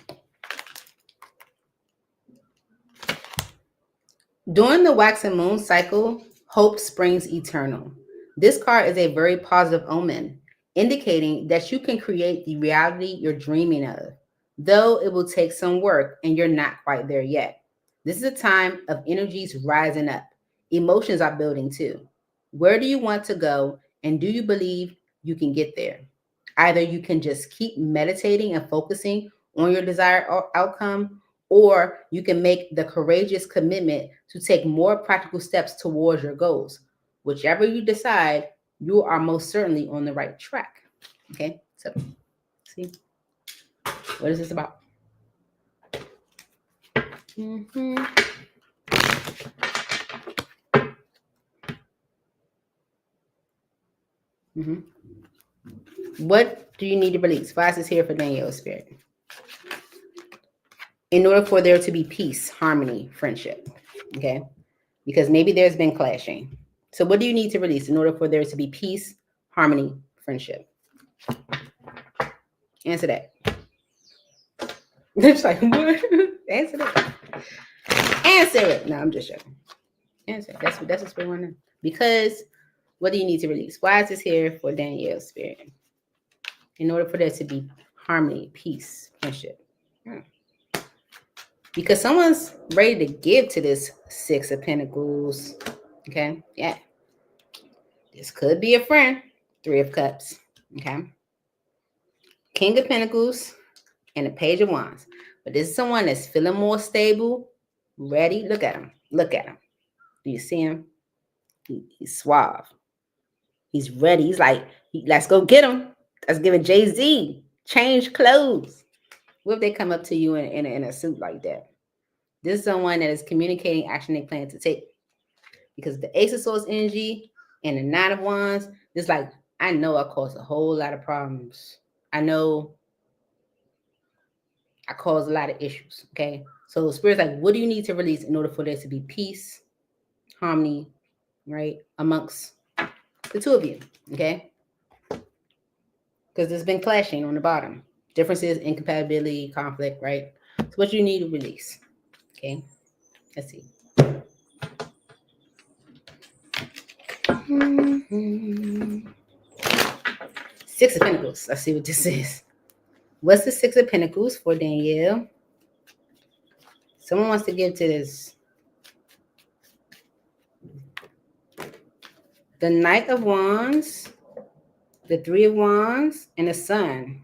Speaker 1: During the waxing moon cycle, hope springs eternal. This card is a very positive omen, indicating that you can create the reality you're dreaming of, though it will take some work and you're not quite there yet. This is a time of energies rising up. Emotions are building too. Where do you want to go, and do you believe you can get there? Either you can just keep meditating and focusing on your desired outcome, or you can make the courageous commitment to take more practical steps towards your goals. Whichever you decide, you are most certainly on the right track. Okay, so see, what is this about? Mm-hmm. Mm-hmm. What do you need to release? Fast is here for Danielle Spirit. In order for there to be peace, harmony, friendship. Okay, because maybe there's been clashing. So what do you need to release in order for there to be peace, harmony, friendship? Answer that. It's like, what? Answer that. Answer it. No, I'm just joking. Answer it. That's what Spirit want to know. Because what do you need to release? Why is this here for Danielle's Spirit? In order for there to be harmony, peace, friendship. Because someone's ready to give to this Six of Pentacles. Okay, yeah. This could be a friend. Three of Cups. Okay. King of Pentacles and the Page of Wands. But this is someone that's feeling more stable, ready. Look at him. Look at him. Do you see him? He's suave. He's ready. He's like, let's go get him. That's giving Jay-Z. Change clothes. What if they come up to you in a suit like that? This is someone that is communicating action they plan to take. Because the Ace of Swords energy and the Nine of Wands, it's like, I know I caused a whole lot of problems. I know I caused a lot of issues. Okay. So Spirit's like, what do you need to release in order for there to be peace, harmony, right, amongst the two of you? Okay. Because there's been clashing on the bottom. Differences, incompatibility, conflict, right? So what you need to release. Okay. Let's see. Six of Pentacles. Let's see what this is. What's the Six of Pentacles for Danielle? Someone wants to give to this. The Knight of Wands, the Three of Wands, and the Sun.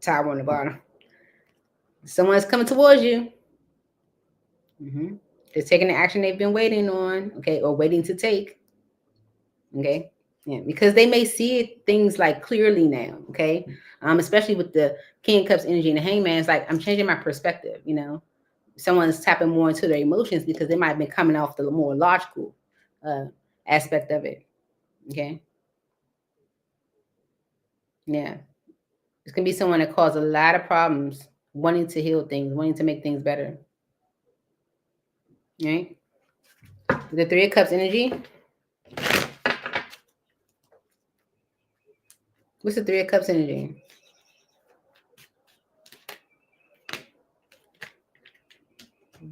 Speaker 1: Tower on the bottom. Someone's coming towards you. They're taking the action they've been waiting on, okay, or waiting to take. Okay. Yeah, because they may see things like clearly now. Okay. Especially with the King of Cups energy and the Hangman, it's like I'm changing my perspective. Someone's tapping more into their emotions because they might have been coming off the more logical uh, aspect of it. Okay. Yeah. It's going to be someone that caused a lot of problems, wanting to heal things, wanting to make things better. Right? The Three of Cups energy. What's the Three of Cups energy?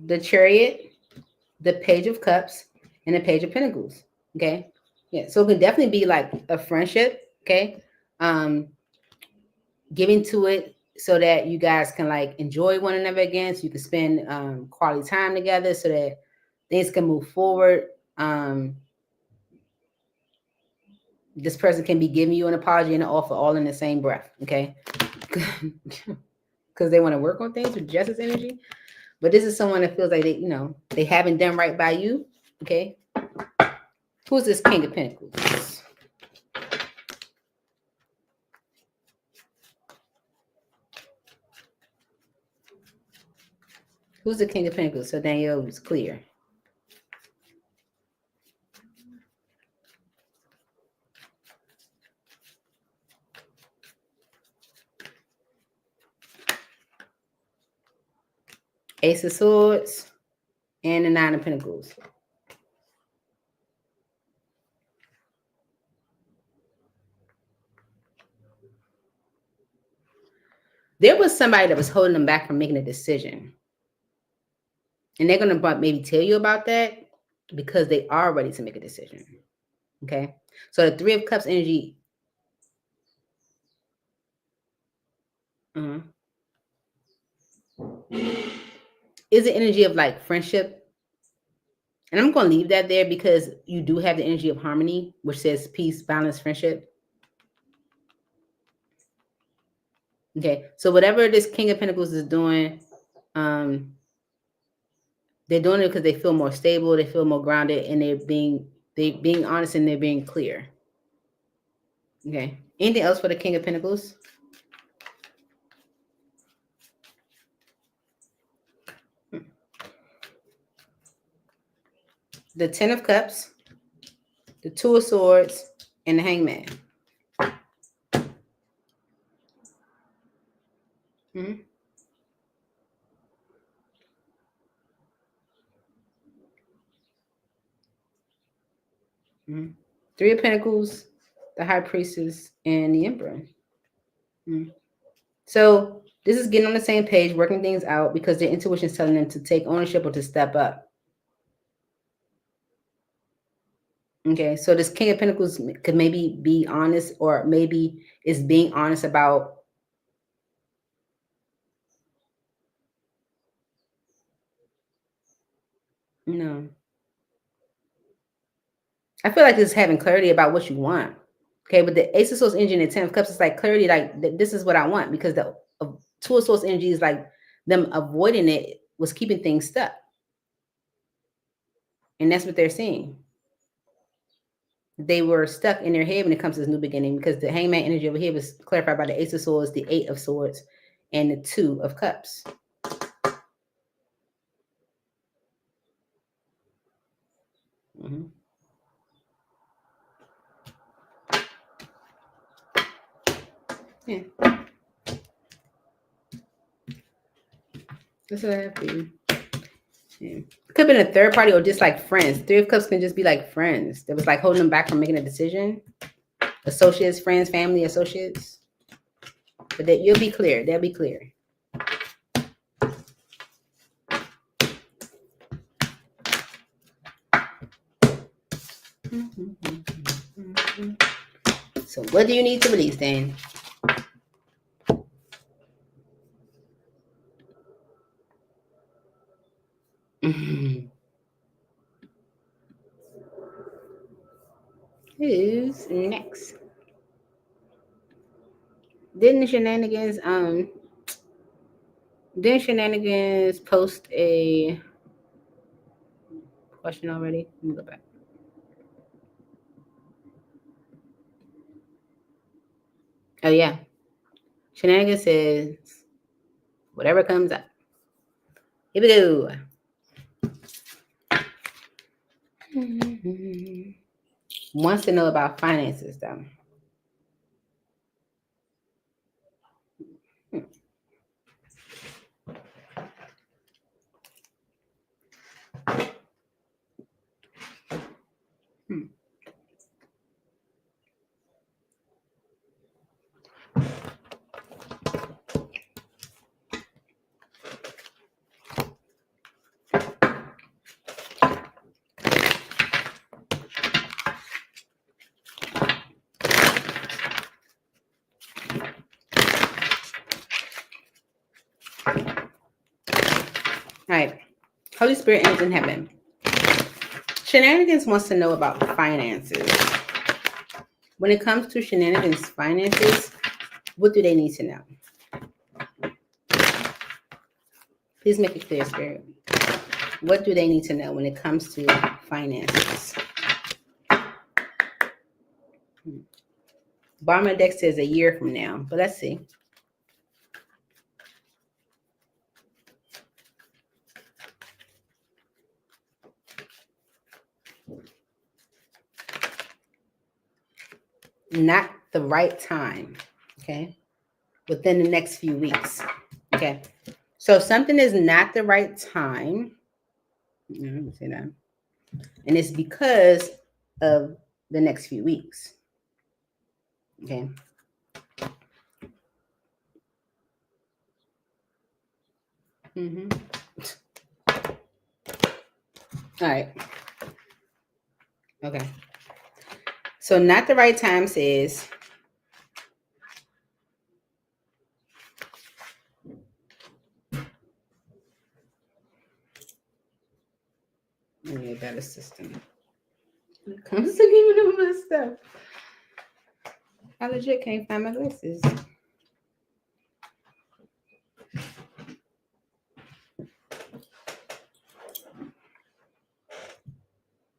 Speaker 1: The Chariot, the Page of Cups, and the Page of Pentacles. Okay. Yeah. So it can definitely be like a friendship. Okay. Giving to it so that you guys can like enjoy one another again. So you can spend quality time together so that things can move forward. This person can be giving you an apology and an offer all in the same breath. Okay. Because they want to work on things with justice energy. But this is someone that feels like they haven't done right by you. Okay. Who's this King of Pentacles? Who's the King of Pentacles? So Danielle is clear. Ace of Swords and the Nine of Pentacles. There was somebody that was holding them back from making a decision. And they're going to maybe tell you about that because they are ready to make a decision. Okay. So the Three of Cups energy. Is the energy of like friendship. And I'm going to leave that there because you do have the energy of harmony, which says peace, balance, friendship. Okay. So whatever this King of Pentacles is doing, they're doing it because they feel more stable, they feel more grounded, and they're being honest and they're being clear. Okay. Anything else for the King of Pentacles? The Ten of Cups, the Two of Swords, and the Hangman. Mm-hmm. Mm-hmm. Three of Pentacles, the High Priestess, and the Emperor. Mm-hmm. So this is getting on the same page, working things out because their intuition is telling them to take ownership or to step up. Okay, so this King of Pentacles could maybe be honest, or maybe is being honest about I feel like it's having clarity about what you want. Okay, but the Ace of Swords energy and the Ten of Cups is like clarity, like this is what I want, because the Two of Swords energy is like them avoiding it was keeping things stuck. And that's what they're seeing. They were stuck in their head when it comes to this new beginning, because the Hangman energy over here was clarified by the Ace of Swords, the Eight of Swords, and the Two of Cups. Mm-hmm. Yeah. That's what I have for you. Yeah. Could have been a third party or just like friends. Three of Cups can just be like friends that was like holding them back from making a decision. Associates, friends, family, associates. But that you'll be clear. They'll be clear. So what do you need to release then? Who's next? Didn't Shenanigans post a question already? Let me go back. Oh yeah. Shenanigans says whatever comes up. Here we go. Wants to know about finances though. Hmm. All right. Holy Spirit, angels in heaven. Shenanigans wants to know about finances. When it comes to Shenanigans finances, what do they need to know? Please make it clear, Spirit. What do they need to know when it comes to finances? Bottom of the deck says a year from now, but let's see. Not the right time, okay? Within the next few weeks, okay? So something is not the right time. Let me say that. And it's because of the next few weeks, okay? Mm-hmm. All right. Okay. So not the right time says I need a better system. When it comes to giving them my stuff, I legit can't find my glasses.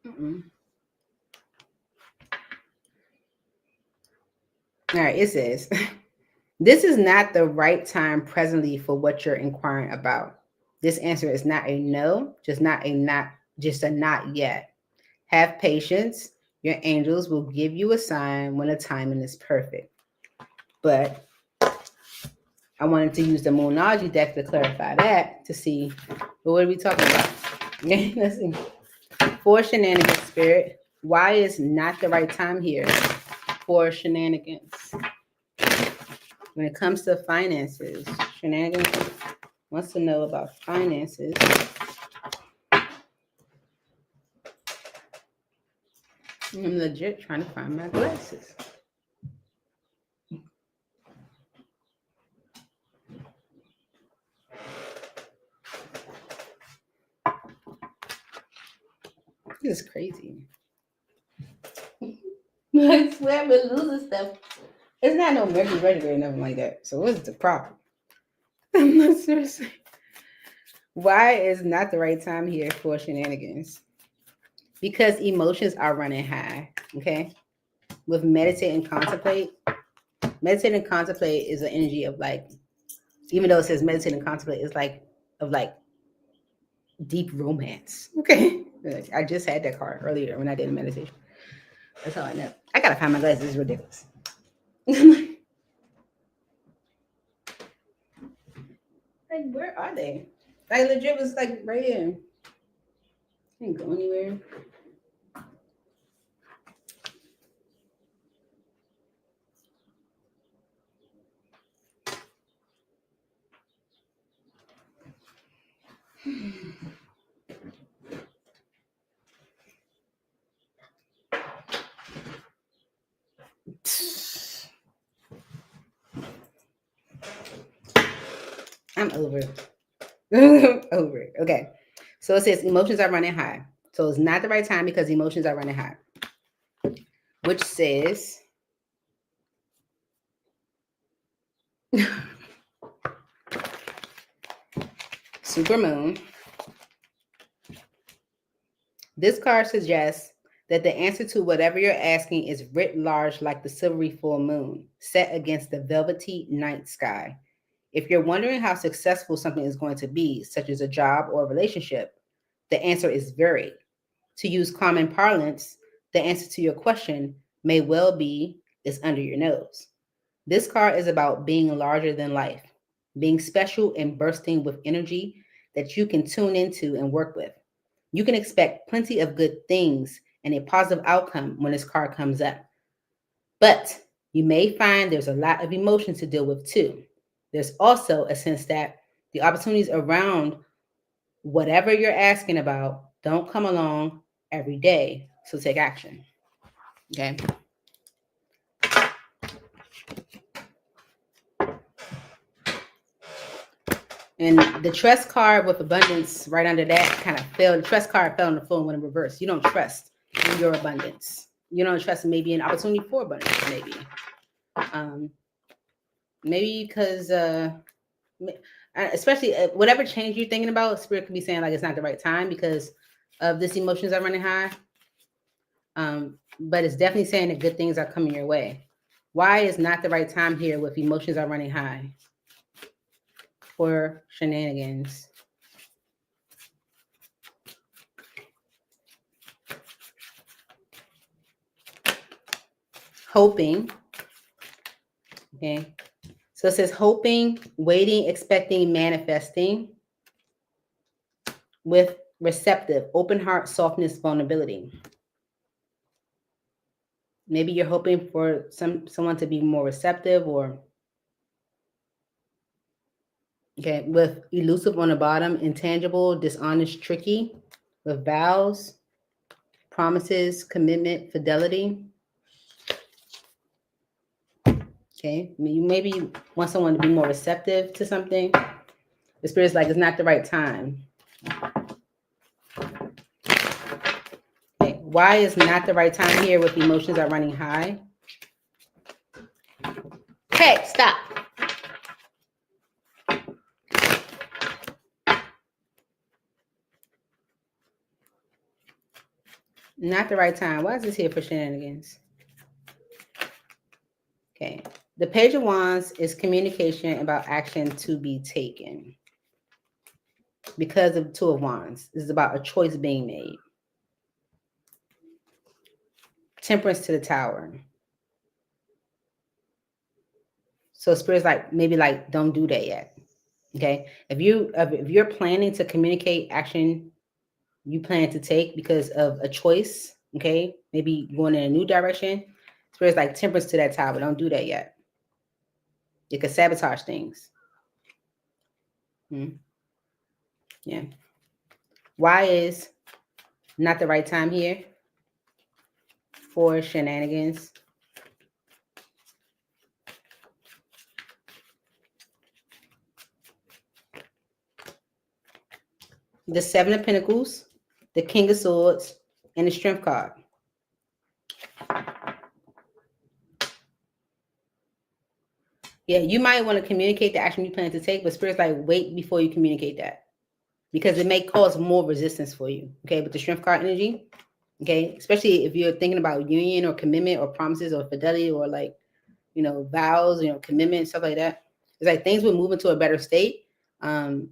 Speaker 1: Mm-mm. All right, it says, this is not the right time presently for what you're inquiring about. This answer is not a no, just a not yet. Have patience. Your angels will give you a sign when the timing is perfect. But I wanted to use the Moonology deck to clarify that to see what are we talking about. Okay, let's see. For Shenanigans, Spirit, why is not the right time here for Shenanigans? When it comes to finances, Shenanigans wants to know about finances. I'm legit trying to find my glasses. This is crazy. I swear I've been losing stuff. It's not no Mercury retrograde or nothing like that. So what's the problem? I'm not seriously. Why is not the right time here for Shenanigans? Because emotions are running high. Okay. With meditate and contemplate is an energy of like, even though it says meditate and contemplate, it's like of like deep romance. Okay. I just had that card earlier when I did a meditation. That's how I know. I gotta find my glasses. It's ridiculous. Like, where are they? Like, legit was like right here. Can't go anywhere. I'm over it. Over it. Okay. So it says emotions are running high. So it's not the right time because emotions are running high. Which says super moon. This card suggests that the answer to whatever you're asking is writ large like the silvery full moon, set against the velvety night sky. If you're wondering how successful something is going to be, such as a job or a relationship, the answer is very. To use common parlance, the answer to your question may well be is under your nose. This card is about being larger than life, being special and bursting with energy that you can tune into and work with. You can expect plenty of good things and a positive outcome when this card comes up. But you may find there's a lot of emotion to deal with too. There's also a sense that the opportunities around whatever you're asking about don't come along every day. So take action. Okay. And the trust card with abundance right under that kind of fell. The trust card fell on the floor when in reverse. You don't trust in your abundance. You don't trust maybe an opportunity for abundance, maybe. Maybe because, especially whatever change you're thinking about, Spirit could be saying like it's not the right time because of this emotions are running high. But it's definitely saying that good things are coming your way. Why is not the right time here with emotions are running high? For shenanigans. Hoping. Okay. So it says hoping, waiting, expecting, manifesting with receptive, open heart, softness, vulnerability. Maybe you're hoping for someone to be more receptive or okay, with elusive on the bottom, intangible, dishonest, tricky, with vows, promises, commitment, fidelity. Okay, you maybe want someone to be more receptive to something. The Spirit's like, it's not the right time. Okay, why is not the right time here with emotions are running high? Hey, stop. Not the right time. Why is this here for shenanigans? Okay. The Page of Wands is communication about action to be taken. Because of the Two of Wands. This is about a choice being made. Temperance to the Tower. So Spirit's like, maybe like, don't do that yet. Okay. If you're planning to communicate action you plan to take because of a choice, okay, maybe going in a new direction, Spirit's like temperance to that tower. Don't do that yet. It could sabotage things. Yeah. Why is not the right time here for shenanigans? The Seven of Pentacles, the King of Swords, and the Strength card. Yeah, you might want to communicate the action you plan to take, but Spirit's like, wait before you communicate that. Because it may cause more resistance for you, okay, with the Strength card energy, okay? Especially if you're thinking about union or commitment or promises or fidelity or like, vows, commitment, stuff like that. It's like things will move into a better state. And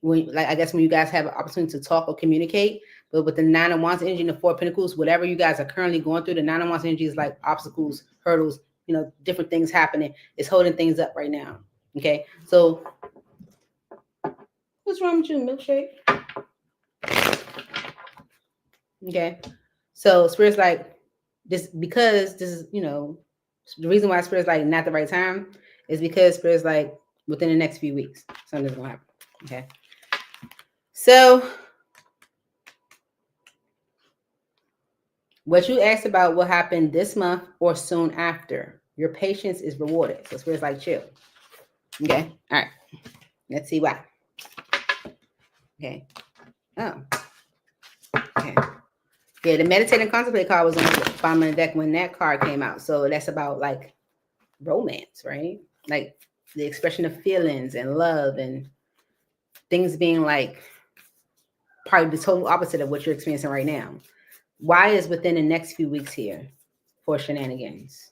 Speaker 1: when, like, I guess when you guys have an opportunity to talk or communicate, but with the Nine of Wands energy and the Four of Pentacles, whatever you guys are currently going through, the Nine of Wands energy is like obstacles, hurdles, different things happening. It's holding things up right now. Okay. So what's wrong with you, milkshake? Okay. So Spirit's like, this, because this is, the reason why Spirit's like not the right time is because Spirit's like within the next few weeks, something's gonna happen. Okay. So what you asked about will happen this month or soon after. Your patience is rewarded. So Spirit's like, chill. Okay. All right. Let's see why. Okay. Oh. Okay. Yeah, the meditate and contemplate card was on the bottom of the deck when that card came out. So that's about like romance, right? Like the expression of feelings and love and things being like probably the total opposite of what you're experiencing right now. Why is within the next few weeks here for shenanigans?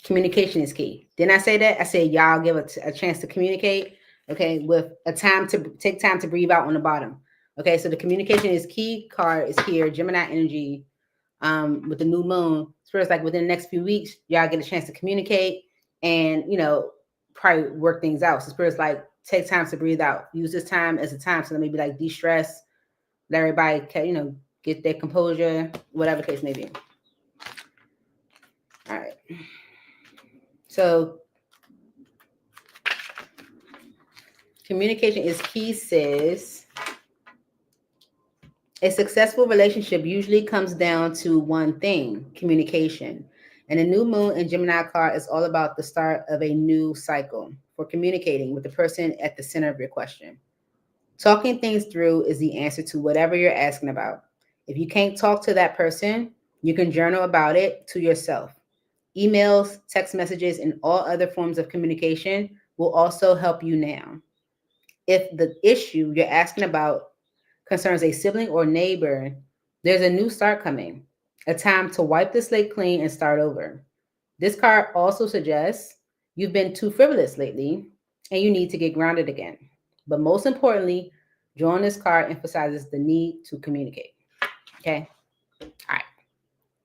Speaker 1: Communication is key. Didn't I say that? I said y'all give a chance to communicate, okay, with a time to take time to breathe out on the bottom. Okay, so the communication is key card is here, Gemini energy, with the new moon. Spirit's like within the next few weeks, y'all get a chance to communicate and, probably work things out. So Spirit's like, take time to breathe out. Use this time as a time to maybe like de-stress, let everybody, get their composure, whatever the case may be. All right. So communication is key, says. A successful relationship usually comes down to one thing, communication. And the new moon in Gemini card is all about the start of a new cycle for communicating with the person at the center of your question. Talking things through is the answer to whatever you're asking about. If you can't talk to that person, you can journal about it to yourself. Emails, text messages, and all other forms of communication will also help you now. If the issue you're asking about concerns a sibling or neighbor, there's a new start coming, a time to wipe the slate clean and start over. This card also suggests you've been too frivolous lately and you need to get grounded again. But most importantly, drawing this card emphasizes the need to communicate. Okay? All right.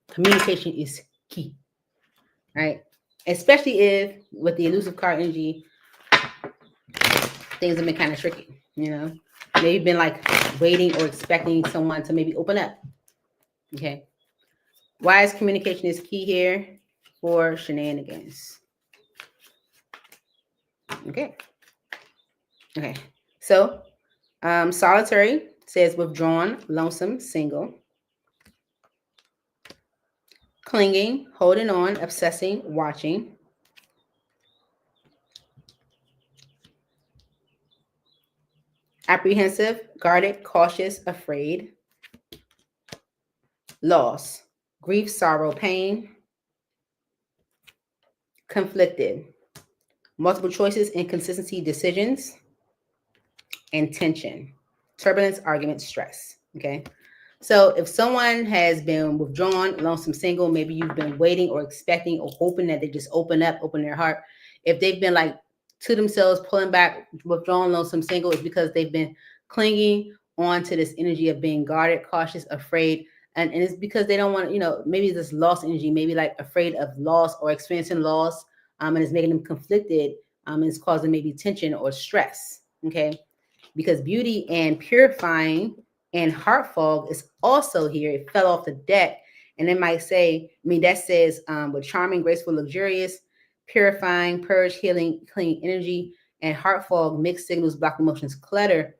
Speaker 1: Communication is key. Right? Especially if with the elusive card energy, things have been kind of tricky, Maybe been like waiting or expecting someone to maybe open up. Okay. Why is communication is key here for shenanigans? Okay. Okay. So, solitary says withdrawn, lonesome, single. Clinging, holding on, obsessing, watching. Apprehensive, guarded, cautious, afraid. Loss, grief, sorrow, pain. Conflicted, multiple choices, inconsistency, decisions. And tension, turbulence, argument, stress. Okay. So if someone has been withdrawn, lonesome, single, maybe you've been waiting or expecting or hoping that they just open their heart. If they've been like to themselves, pulling back, withdrawn, lonesome, single, it's because they've been clinging on to this energy of being guarded, cautious, afraid. And it's because they don't want, maybe this lost energy, maybe like afraid of loss or experiencing loss. And it's making them conflicted. And it's causing maybe tension or stress. Okay. Because beauty and purifying and heart fog is also here. It fell off the deck. And it might say, that says with charming, graceful, luxurious, purifying, purge, healing, clean energy, and heart fog, mixed signals, block emotions, clutter.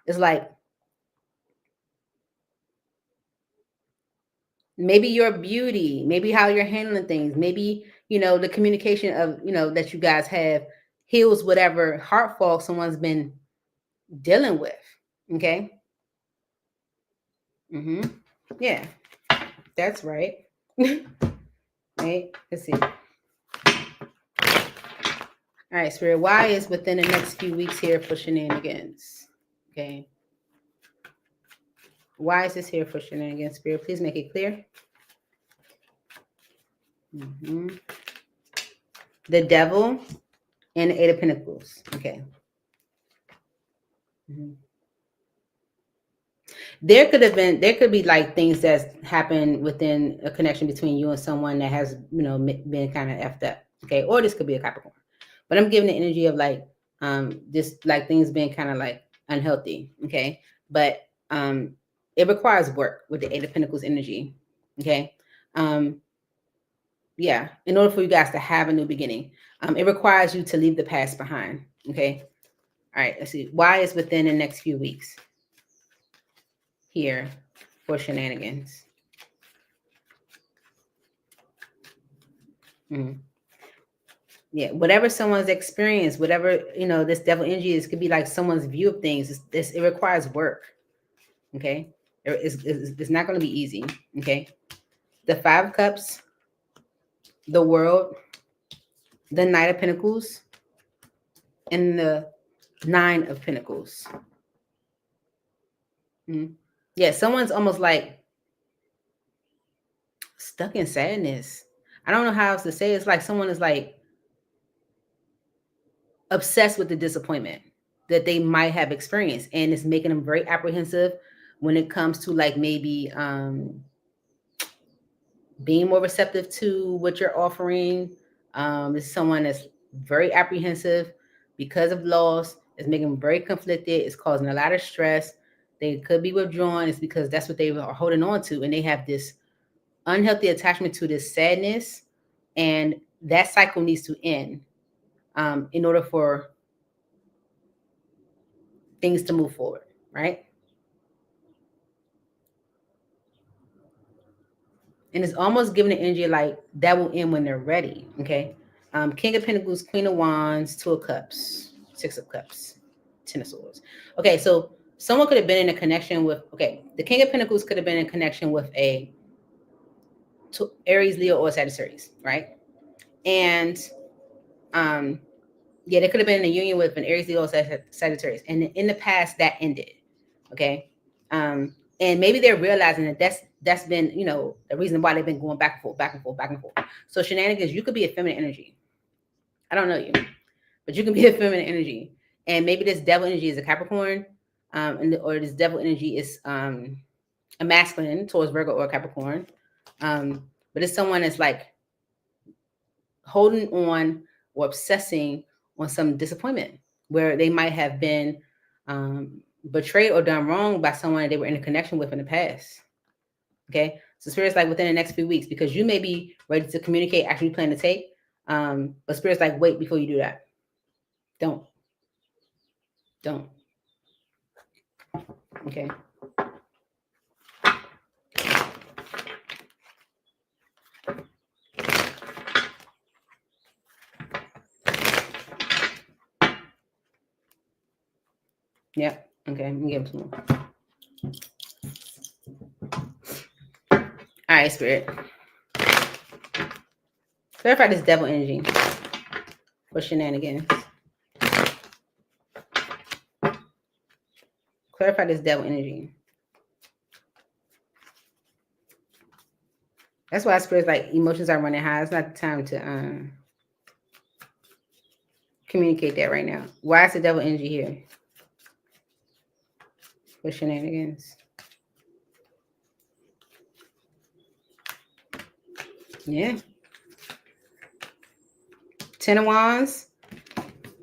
Speaker 1: It's like maybe your beauty, maybe how you're handling things, maybe, the communication of, that you guys have heals whatever heart fog someone's been dealing with. Okay. Yeah, that's right. Right. Let's see. All right, Spirit. Why is within the next few weeks here for shenanigans? Okay. Why is this here for shenanigans, Spirit? Please make it clear. The Devil and the Eight of Pentacles. Okay. There could be like things that's happened within a connection between you and someone that has, been kind of effed up. Okay. Or this could be a Capricorn. But I'm giving the energy of like, this, like things being kind of like unhealthy. Okay. But, it requires work with the Eight of Pentacles energy. Okay. Yeah. In order for you guys to have a new beginning, it requires you to leave the past behind. Okay. All right. Let's see. Why is within the next few weeks here for shenanigans? Yeah, whatever someone's experience, whatever, this devil energy is, could be like someone's view of things. It requires work. Okay. It's not going to be easy. Okay. The Five of Cups, the World, the Knight of Pentacles, and the Nine of Pentacles. Yeah, someone's almost like stuck in sadness. I don't know how else to say it. It's like someone is like obsessed with the disappointment that they might have experienced, and it's making them very apprehensive when it comes to like maybe being more receptive to what you're offering. It's someone that's very apprehensive because of loss. It's making them very conflicted. It's causing a lot of stress. They could be withdrawn. It's because that's what they are holding on to, and they have this unhealthy attachment to this sadness, and that cycle needs to end in order for things to move forward, right? And it's almost giving the energy like that will end when they're ready. Okay. King of Pentacles, Queen of Wands, Two of Cups, Six of Cups, Ten of Swords. Okay, so someone could have been in a connection with, okay, the King of Pentacles could have been in connection with a Aries, Leo, or Sagittarius, right? And um, yeah, they could have been in a union with an Aries, Leo, or Sagittarius. And in the past, that ended. Okay. And maybe they're realizing that that's been, you know, the reason why they've been going back and forth, back and forth, back and forth. So shenanigans, you could be a feminine energy. I don't know you, but you can be a feminine energy. And maybe this devil energy is a Capricorn, or this devil energy is a masculine towards Virgo or Capricorn. But it's someone that's like holding on or obsessing on some disappointment where they might have been betrayed or done wrong by someone that they were in a connection with in the past. Okay, so spirit's like within the next few weeks, because you may be ready to communicate, actually plan to take, but spirit's like wait before you do that. Don't. Okay. Yep. Okay. I'm gonna give him some more. All right, spirit. Clarify this devil energy for shenanigans. Clarify this devil energy. That's why spirit's like emotions are running high. It's not the time to communicate that right now. Why is the devil energy here for shenanigans? Yeah. Ten of Wands.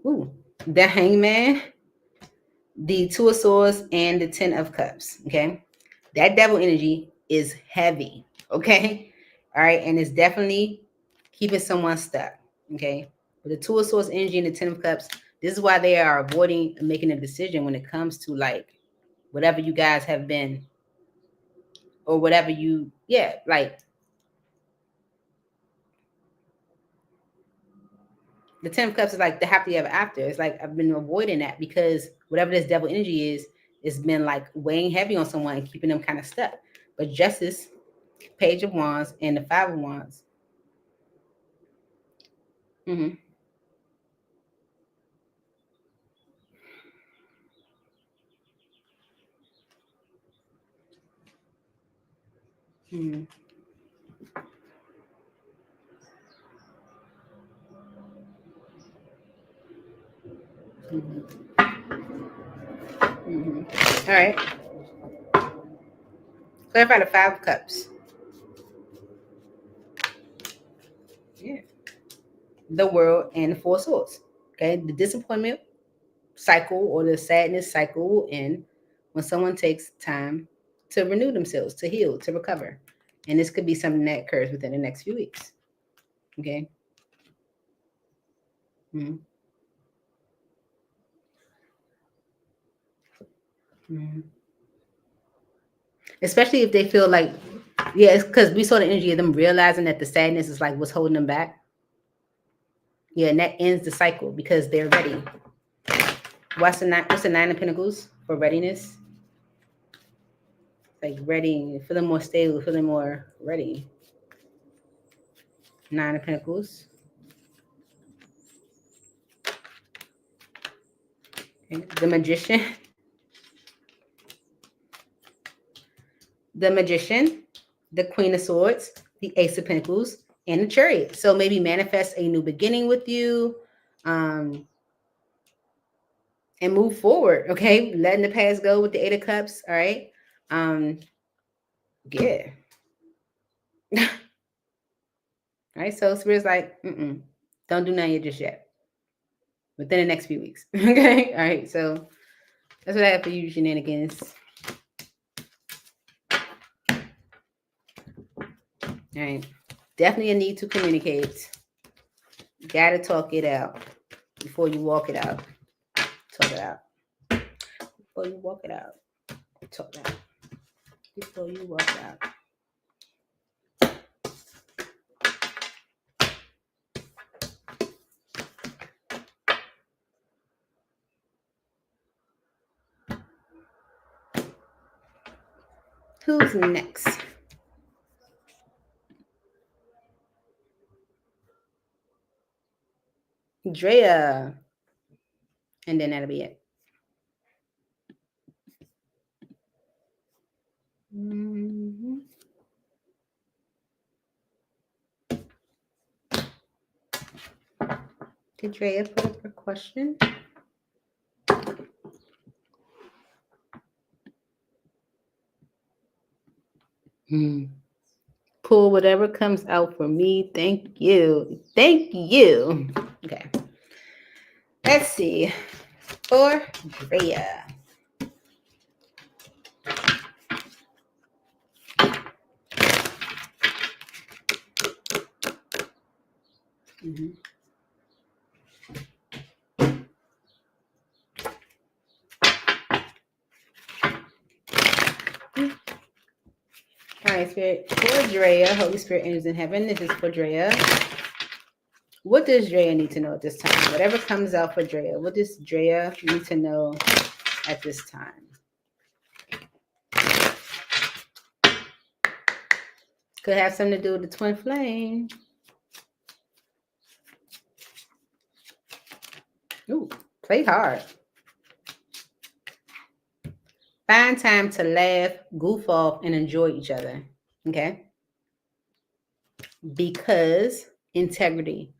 Speaker 1: Ooh. The Hangman. The Two of Swords and the Ten of Cups. Okay. That devil energy is heavy. Okay. All right. And it's definitely keeping someone stuck. Okay. With the Two of Swords energy and the Ten of Cups, this is why they are avoiding making a decision when it comes to like whatever you guys have been, or whatever you, yeah, like the Ten of Cups is like the happily ever after. It's like I've been avoiding that because whatever this devil energy is, it's been like weighing heavy on someone and keeping them kind of stuck. But Justice, Page of Wands, and the Five of Wands. Mm-hmm. Mm-hmm. Mm-hmm. Mm-hmm. All right. Clarify the Five of Cups. Yeah. The World and the Four of Swords. Okay. The disappointment cycle or the sadness cycle will end when someone takes time to renew themselves, to heal, to recover. And this could be something that occurs within the next few weeks. Okay. Mm-hmm. Mm-hmm. Especially if they feel like, yeah, it's because we saw the energy of them realizing that the sadness is like what's holding them back. Yeah, and that ends the cycle because they're ready. What's the Nine of Pentacles for readiness? Like ready, feeling more stable, feeling more ready. Nine of Pentacles. Okay. The Magician. the Magician, the Queen of Swords, the Ace of Pentacles, and the Chariot. So maybe manifest a new beginning with you, and move forward. Okay, letting the past go with the Eight of Cups. All right. Yeah. All right. So Spirit's like, don't do nothing just yet. Within the next few weeks. Okay. All right. So that's what I have for you, shenanigans. All right. Definitely a need to communicate. You gotta talk it out before you walk it out. Talk it out. Before you walk it out. Talk it out. Before you walk it out. Who's next? Drea. And then that'll be it. Did Drea put up her question? Pull whatever comes out for me. Thank you. Thank you. Okay. Let's see. For Drea. All right, Spirit. For Drea, Holy Spirit, angels in heaven. This is for Drea. What does Drea need to know at this time? Whatever comes out for Drea, what does Drea need to know at this time? Could have something to do with the twin flame. Ooh, play hard. Find time to laugh, goof off, and enjoy each other. Okay? Because integrity.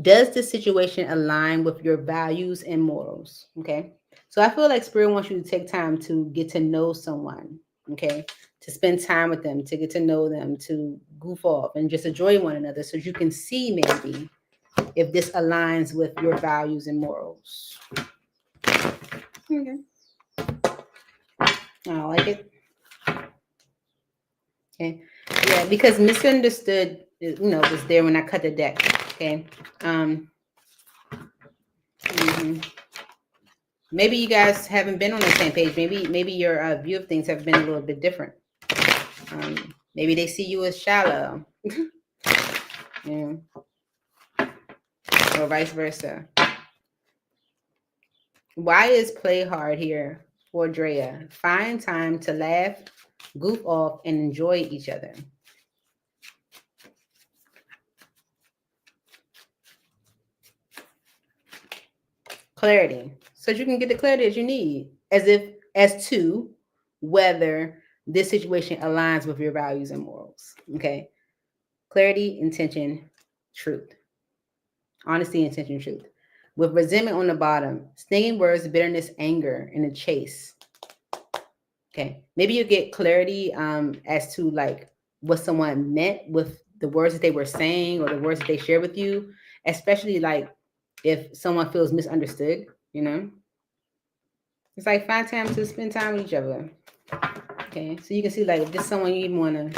Speaker 1: Does the situation align with your values and morals? Okay. So I feel like Spirit wants you to take time to get to know someone. Okay. To spend time with them, to get to know them, to goof off and just enjoy one another so you can see maybe if this aligns with your values and morals. Okay. I like it. Okay. Yeah, because misunderstood, was there when I cut the deck. Okay. Maybe you guys haven't been on the same page. Maybe your view of things have been a little bit different. Maybe they see you as shallow. Yeah. Or vice versa. Why is play hard here for Drea? Find time to laugh, goof off, and enjoy each other. Clarity. So you can get the clarity that you need as to whether this situation aligns with your values and morals. Okay. Clarity, intention, truth. Honesty, intention, truth. With resentment on the bottom, stinging words, bitterness, anger, and a chase. Okay. Maybe you get clarity as to like what someone meant with the words that they were saying or the words that they shared with you, especially like if someone feels misunderstood, It's like find time to spend time with each other. Okay. So you can see like if this is someone you even want to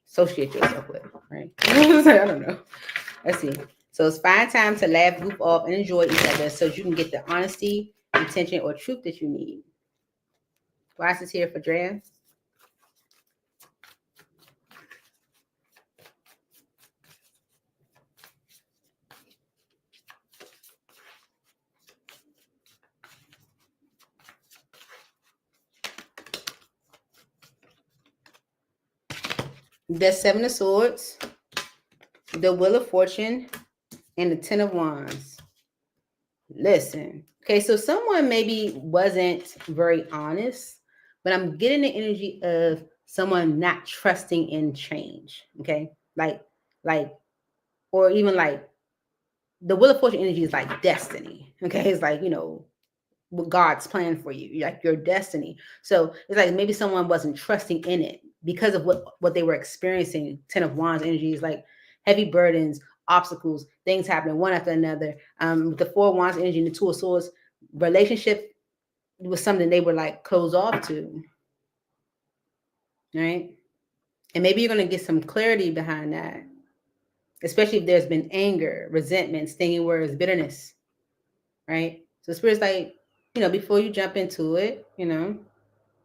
Speaker 1: associate yourself with, right? I don't know. Let's see. So it's find time to laugh, goof off, and enjoy each other so you can get the honesty, intention, or truth that you need. Why is this here for Drea? The Seven of Swords, the Wheel of Fortune, and the Ten of Wands. Listen. Okay, so someone maybe wasn't very honest but I'm getting the energy of someone not trusting in change. Okay, like, or even like the Wheel of Fortune energy is like destiny. Okay, it's like, what God's plan for you, like your destiny. So it's like maybe someone wasn't trusting in it because of what they were experiencing. Ten of Wands energy is like heavy burdens, obstacles, things happening one after another. The Four of Wands energy and the Two of Swords, relationship was something they were like closed off to, right? And maybe you're going to get some clarity behind that, especially if there's been anger, resentment, stinging words, bitterness, right? So Spirit's like, before you jump into it,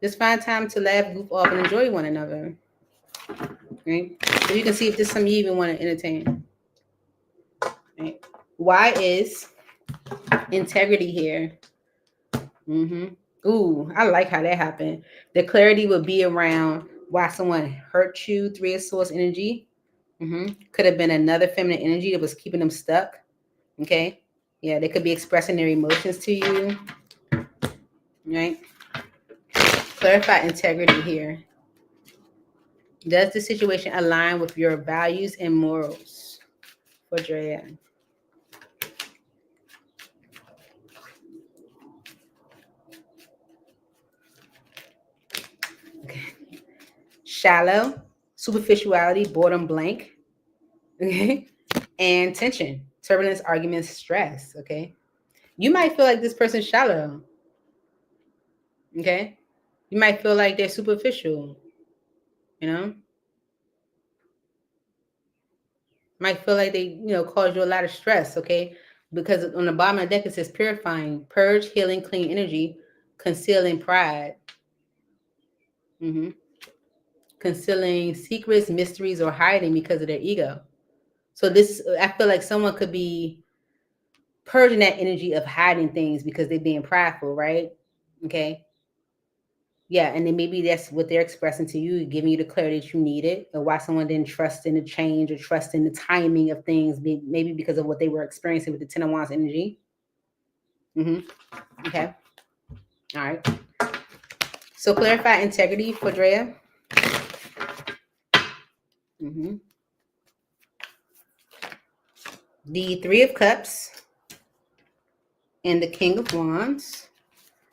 Speaker 1: just find time to laugh, goof off, and enjoy one another, right? So you can see if this is something you even want to entertain, right? Why is integrity here? Ooh, I like how that happened. The clarity would be around why someone hurt you. Three of Swords energy. Could have been another feminine energy that was keeping them stuck. Okay. Yeah, they could be expressing their emotions to you. Right. Clarify integrity here. Does the situation align with your values and morals? For Drea. Okay. Shallow, superficiality, boredom, blank. Okay. And tension, turbulence, arguments, stress. Okay. You might feel like this person's shallow. Okay. You might feel like they're superficial. Might feel like they, cause you a lot of stress. Okay. Because on the bottom of the deck, it says purifying, purge, healing, clean energy, concealing pride. Concealing secrets, mysteries, or hiding because of their ego. So I feel like someone could be purging that energy of hiding things because they're being prideful, right? Okay. Yeah, and then maybe that's what they're expressing to you, giving you the clarity that you needed, or why someone didn't trust in the change or trust in the timing of things, maybe because of what they were experiencing with the Ten of Wands energy. Okay. All right. So clarify integrity for Drea. The Three of Cups and the King of Wands.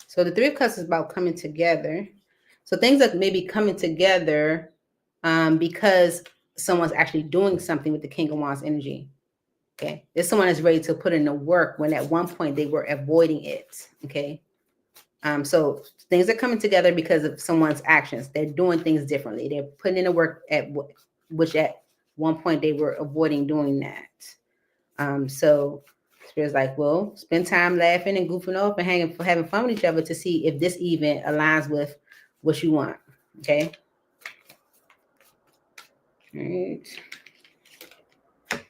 Speaker 1: So the Three of Cups is about coming together. So things that may be coming together because someone's actually doing something with the King of Wands energy. Okay. If someone is ready to put in the work when at one point they were avoiding it. Okay. So things are coming together because of someone's actions. They're doing things differently. They're putting in the work which at one point they were avoiding doing that. So Spirit's like, well, spend time laughing and goofing off and having fun with each other to see if this event aligns with what you want. Okay. All right.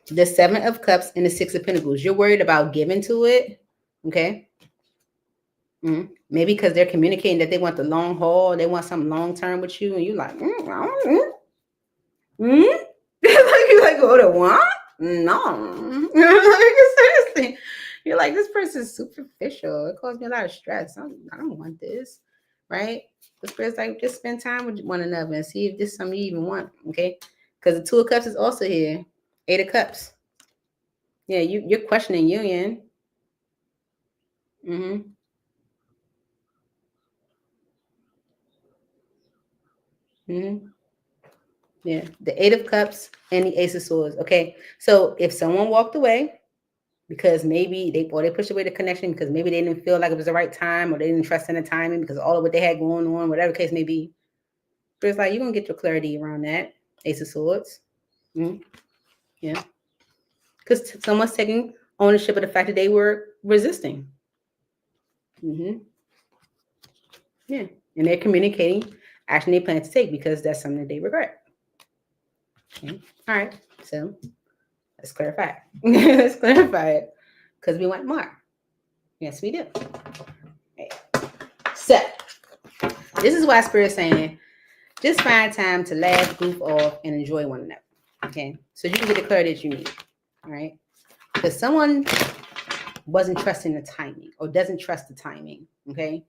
Speaker 1: The Seven of Cups and the Six of Pentacles. You're worried about giving to it. Okay. Maybe because they're communicating that they want the long haul, they want something long term with you, and you're like, you like go to what? No, seriously, you're like, this person's superficial. It caused me a lot of stress. I don't want this, right? The spirit's like, just spend time with one another and see if this is something you even want. Okay, because the Two of Cups is also here. Eight of Cups. Yeah, you're questioning union. Yeah, the Eight of Cups and the Ace of Swords. Okay, so if someone walked away because maybe they pushed away the connection because maybe they didn't feel like it was the right time or they didn't trust in the timing because of all of what they had going on, whatever the case may be, but it's like you're gonna get your clarity around that. Ace of Swords. Yeah, because someone's taking ownership of the fact that they were resisting. Yeah, and they're communicating action they plan to take because that's something that they regret. Okay. All right, so let's clarify it. Let's clarify it because we want more. Yes, we do. Okay. So this is why Spirit's saying just find time to laugh, goof off, and enjoy one another. Okay, so you can get the clarity that you need. All right, because someone wasn't trusting the timing or doesn't trust the timing. Okay,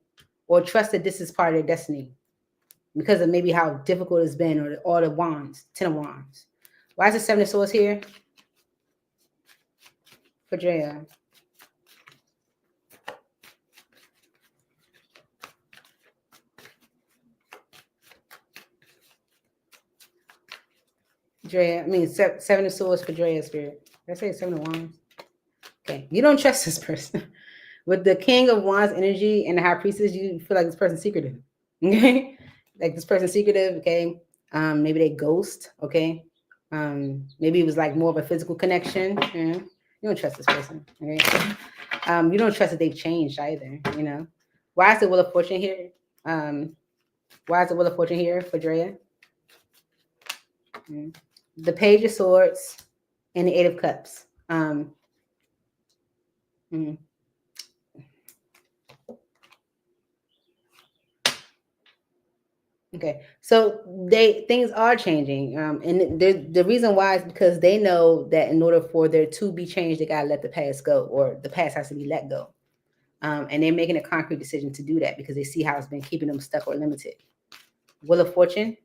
Speaker 1: or trust that this is part of their destiny. because of maybe how difficult it's been, or all the wands, 10 of wands. Why is the 7 of swords here for Drea? Drea, I mean, 7 of swords for Drea spirit. Did I say 7 of wands? Okay, you don't trust this person. With the King of Wands energy and the High Priestess, you feel like this person's secretive. Okay, like this person's secretive. Okay, maybe they ghost. Okay, maybe it was like more of a physical connection. Yeah. You don't trust this person. Okay, you don't trust that they've changed either. You know, why is the Wheel of Fortune here? Why is the Wheel of Fortune here for Drea? The Page of Swords and the Eight of Cups. Okay, so things are changing, and the reason why is because they know that in order for there to be change, they gotta let the past go, or the past has to be let go, and they're making a concrete decision to do that because they see how it's been keeping them stuck or limited. Wheel of Fortune.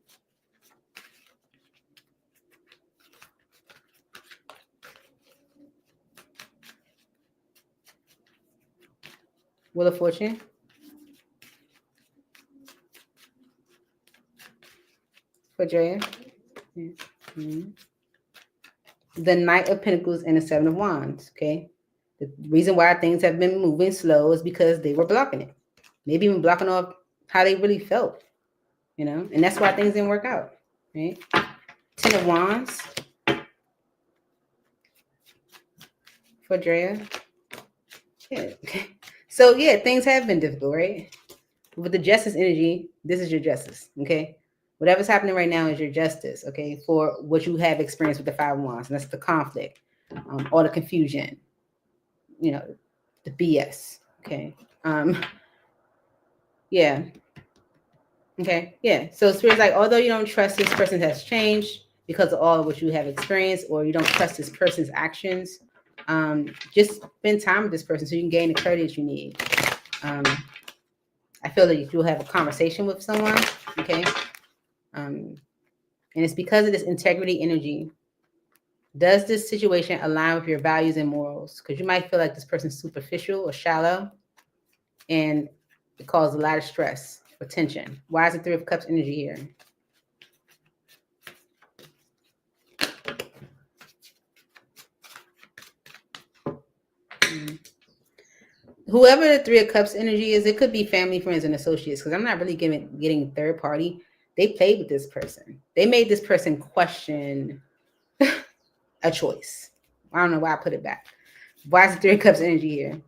Speaker 1: Wheel of Fortune. For Drea. Mm-hmm. The Knight of Pentacles and the 7 of Wands. Okay, the reason why things have been moving slow is because they were blocking it, maybe even blocking off how they really felt, you know, and that's why things didn't work out. Right? 10 of Wands for Drea. Yeah. So yeah, things have been difficult, right? With the Justice energy, this is your justice. Okay, whatever's happening right now is your justice. Okay, for what you have experienced with the 5 of Wands, and that's the conflict, all the confusion, you know, the BS. Okay. Yeah. Okay. Yeah. So Spirit's like, although you don't trust this person has changed because of all of what you have experienced, or you don't trust this person's actions, just spend time with this person so you can gain the clarity that you need. I feel that you'll have a conversation with someone. Okay. And it's because of this integrity energy. Does this situation align with your values and morals? Because you might feel like this person's superficial or shallow, and it causes a lot of stress or tension. Why is the 3 of Cups energy here? Whoever the 3 of Cups energy is, it could be family, friends, and associates, because I'm not really getting third party. They played with this person. They made this person question a choice. I don't know why I put it back. Why is the 3 of Cups energy here?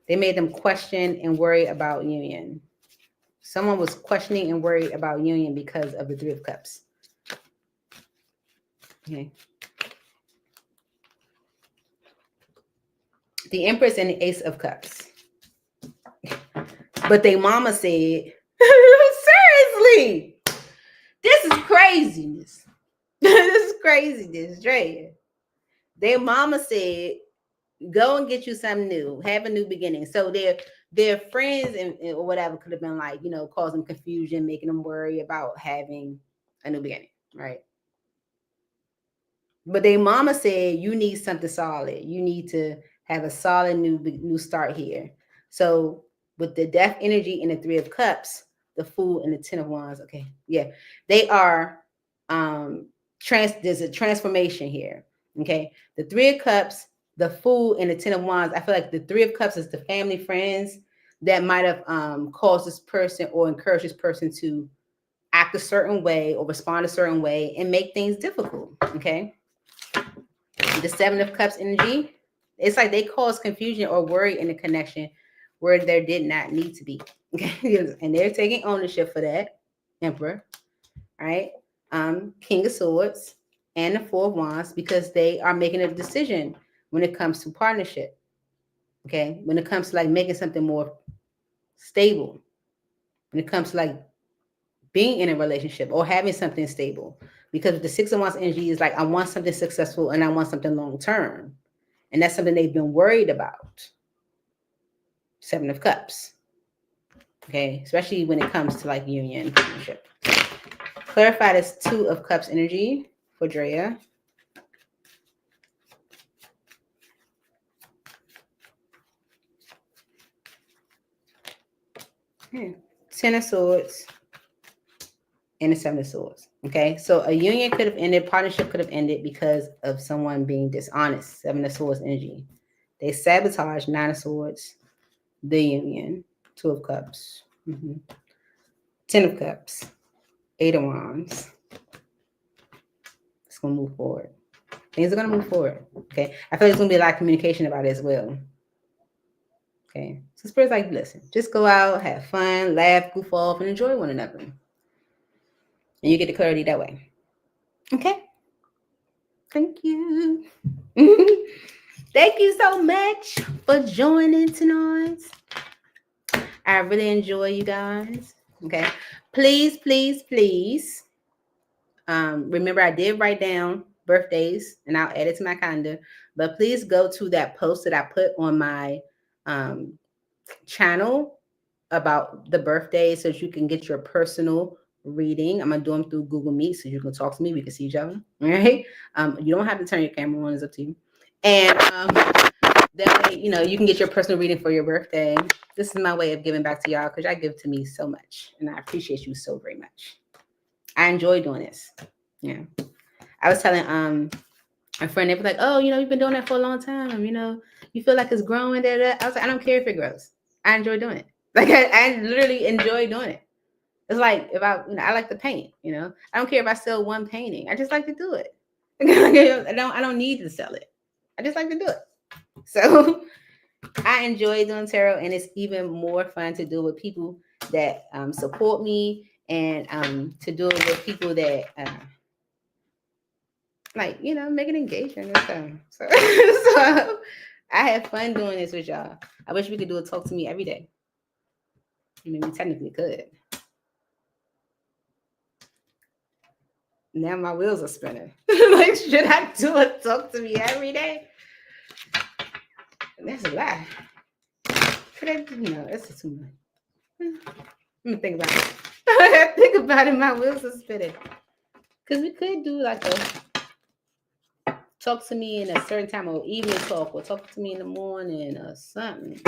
Speaker 1: They made them question and worry about union. Someone was questioning and worried about union because of the 3 of Cups. Okay. The Empress and the Ace of Cups. But they mama said, seriously, this is craziness. This is craziness, Drea. Their mama said, go and get you something new, have a new beginning. So their friends and or whatever could have been like, you know, causing confusion, making them worry about having a new beginning, right? But their mama said, you need something solid. You need to have a solid new start here. So with the Death energy and the 3 of Cups, the Fool and the 10 of Wands, okay, yeah, they are there's a transformation here. Okay, the 3 of Cups, the Fool, and the 10 of Wands. I feel like the 3 of Cups is the family, friends that might have caused this person or encouraged this person to act a certain way or respond a certain way and make things difficult. Okay, the 7 of Cups energy, it's like they cause confusion or worry in a connection where there did not need to be. Okay, and they're taking ownership for that. Emperor, right? King of Swords and the 4 of Wands, because they are making a decision when it comes to partnership. Okay, when it comes to like making something more stable, when it comes to like being in a relationship or having something stable, because the 6 of Wands energy is like, I want something successful and I want something long term, and that's something they've been worried about. 7 of Cups. Okay, especially when it comes to like union partnership. Clarify this Two of Cups energy for Drea. Okay. 10 of Swords and the Seven of Swords. Okay, so a union could have ended, partnership could have ended because of someone being dishonest. Seven of Swords energy. They sabotage Nine of Swords, the union, Two of Cups, 10 of Cups, Eight of Wands. It's gonna move forward. Things are gonna move forward. Okay, I feel like there's gonna be a lot of communication about it as well. Okay, so Spirit's like, listen, just go out, have fun, laugh, goof off, and enjoy one another, and you get the clarity that way. Okay. Thank you. Thank you so much for joining tonight. I really enjoy you guys. Okay. Please, please, please. Remember, I did write down birthdays and I'll add it to my calendar. But please go to that post that I put on my channel about the birthdays so that you can get your personal reading. I'm gonna do them through Google Meet so you can talk to me. We can see each other. All right. You don't have to turn your camera on, it's up to you. And that way, you can get your personal reading for your birthday. This is my way of giving back to y'all because y'all give to me so much. And I appreciate you so very much. I enjoy doing this. Yeah. I was telling a friend, they were like, oh, you've been doing that for a long time. You feel like it's growing. I was like, I don't care if it grows. I enjoy doing it. Like I literally enjoy doing it. It's like if I like to paint, I don't care if I sell one painting. I just like to do it. I don't need to sell it. I just like to do it. So I enjoy doing tarot, and it's even more fun to do it with people that support me, and to do it with people that make an engagement and stuff. So I have fun doing this with y'all. I wish we could do a talk to me every day. We technically could. Now my wheels are spinning. Like, should I do a talk to me every day? That's a lie. Could I? No, that's just too much. Let me think about it. I think about it. My wheels are spinning. Because we could do like a talk to me in a certain time, or evening talk, or talk to me in the morning or something.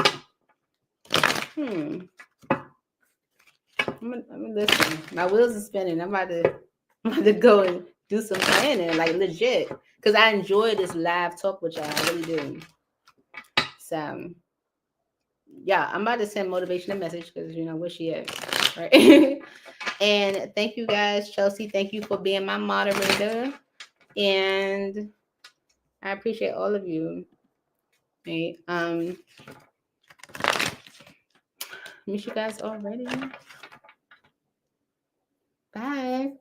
Speaker 1: I'm gonna listen. My wheels are spinning. I'm about to go and do some planning, like legit. Because I enjoy this live talk with y'all. I really do. So yeah, I'm about to send motivational message because where she at, right? And thank you guys, Chelsea. Thank you for being my moderator, and I appreciate all of you. Right? Miss you guys already. Bye.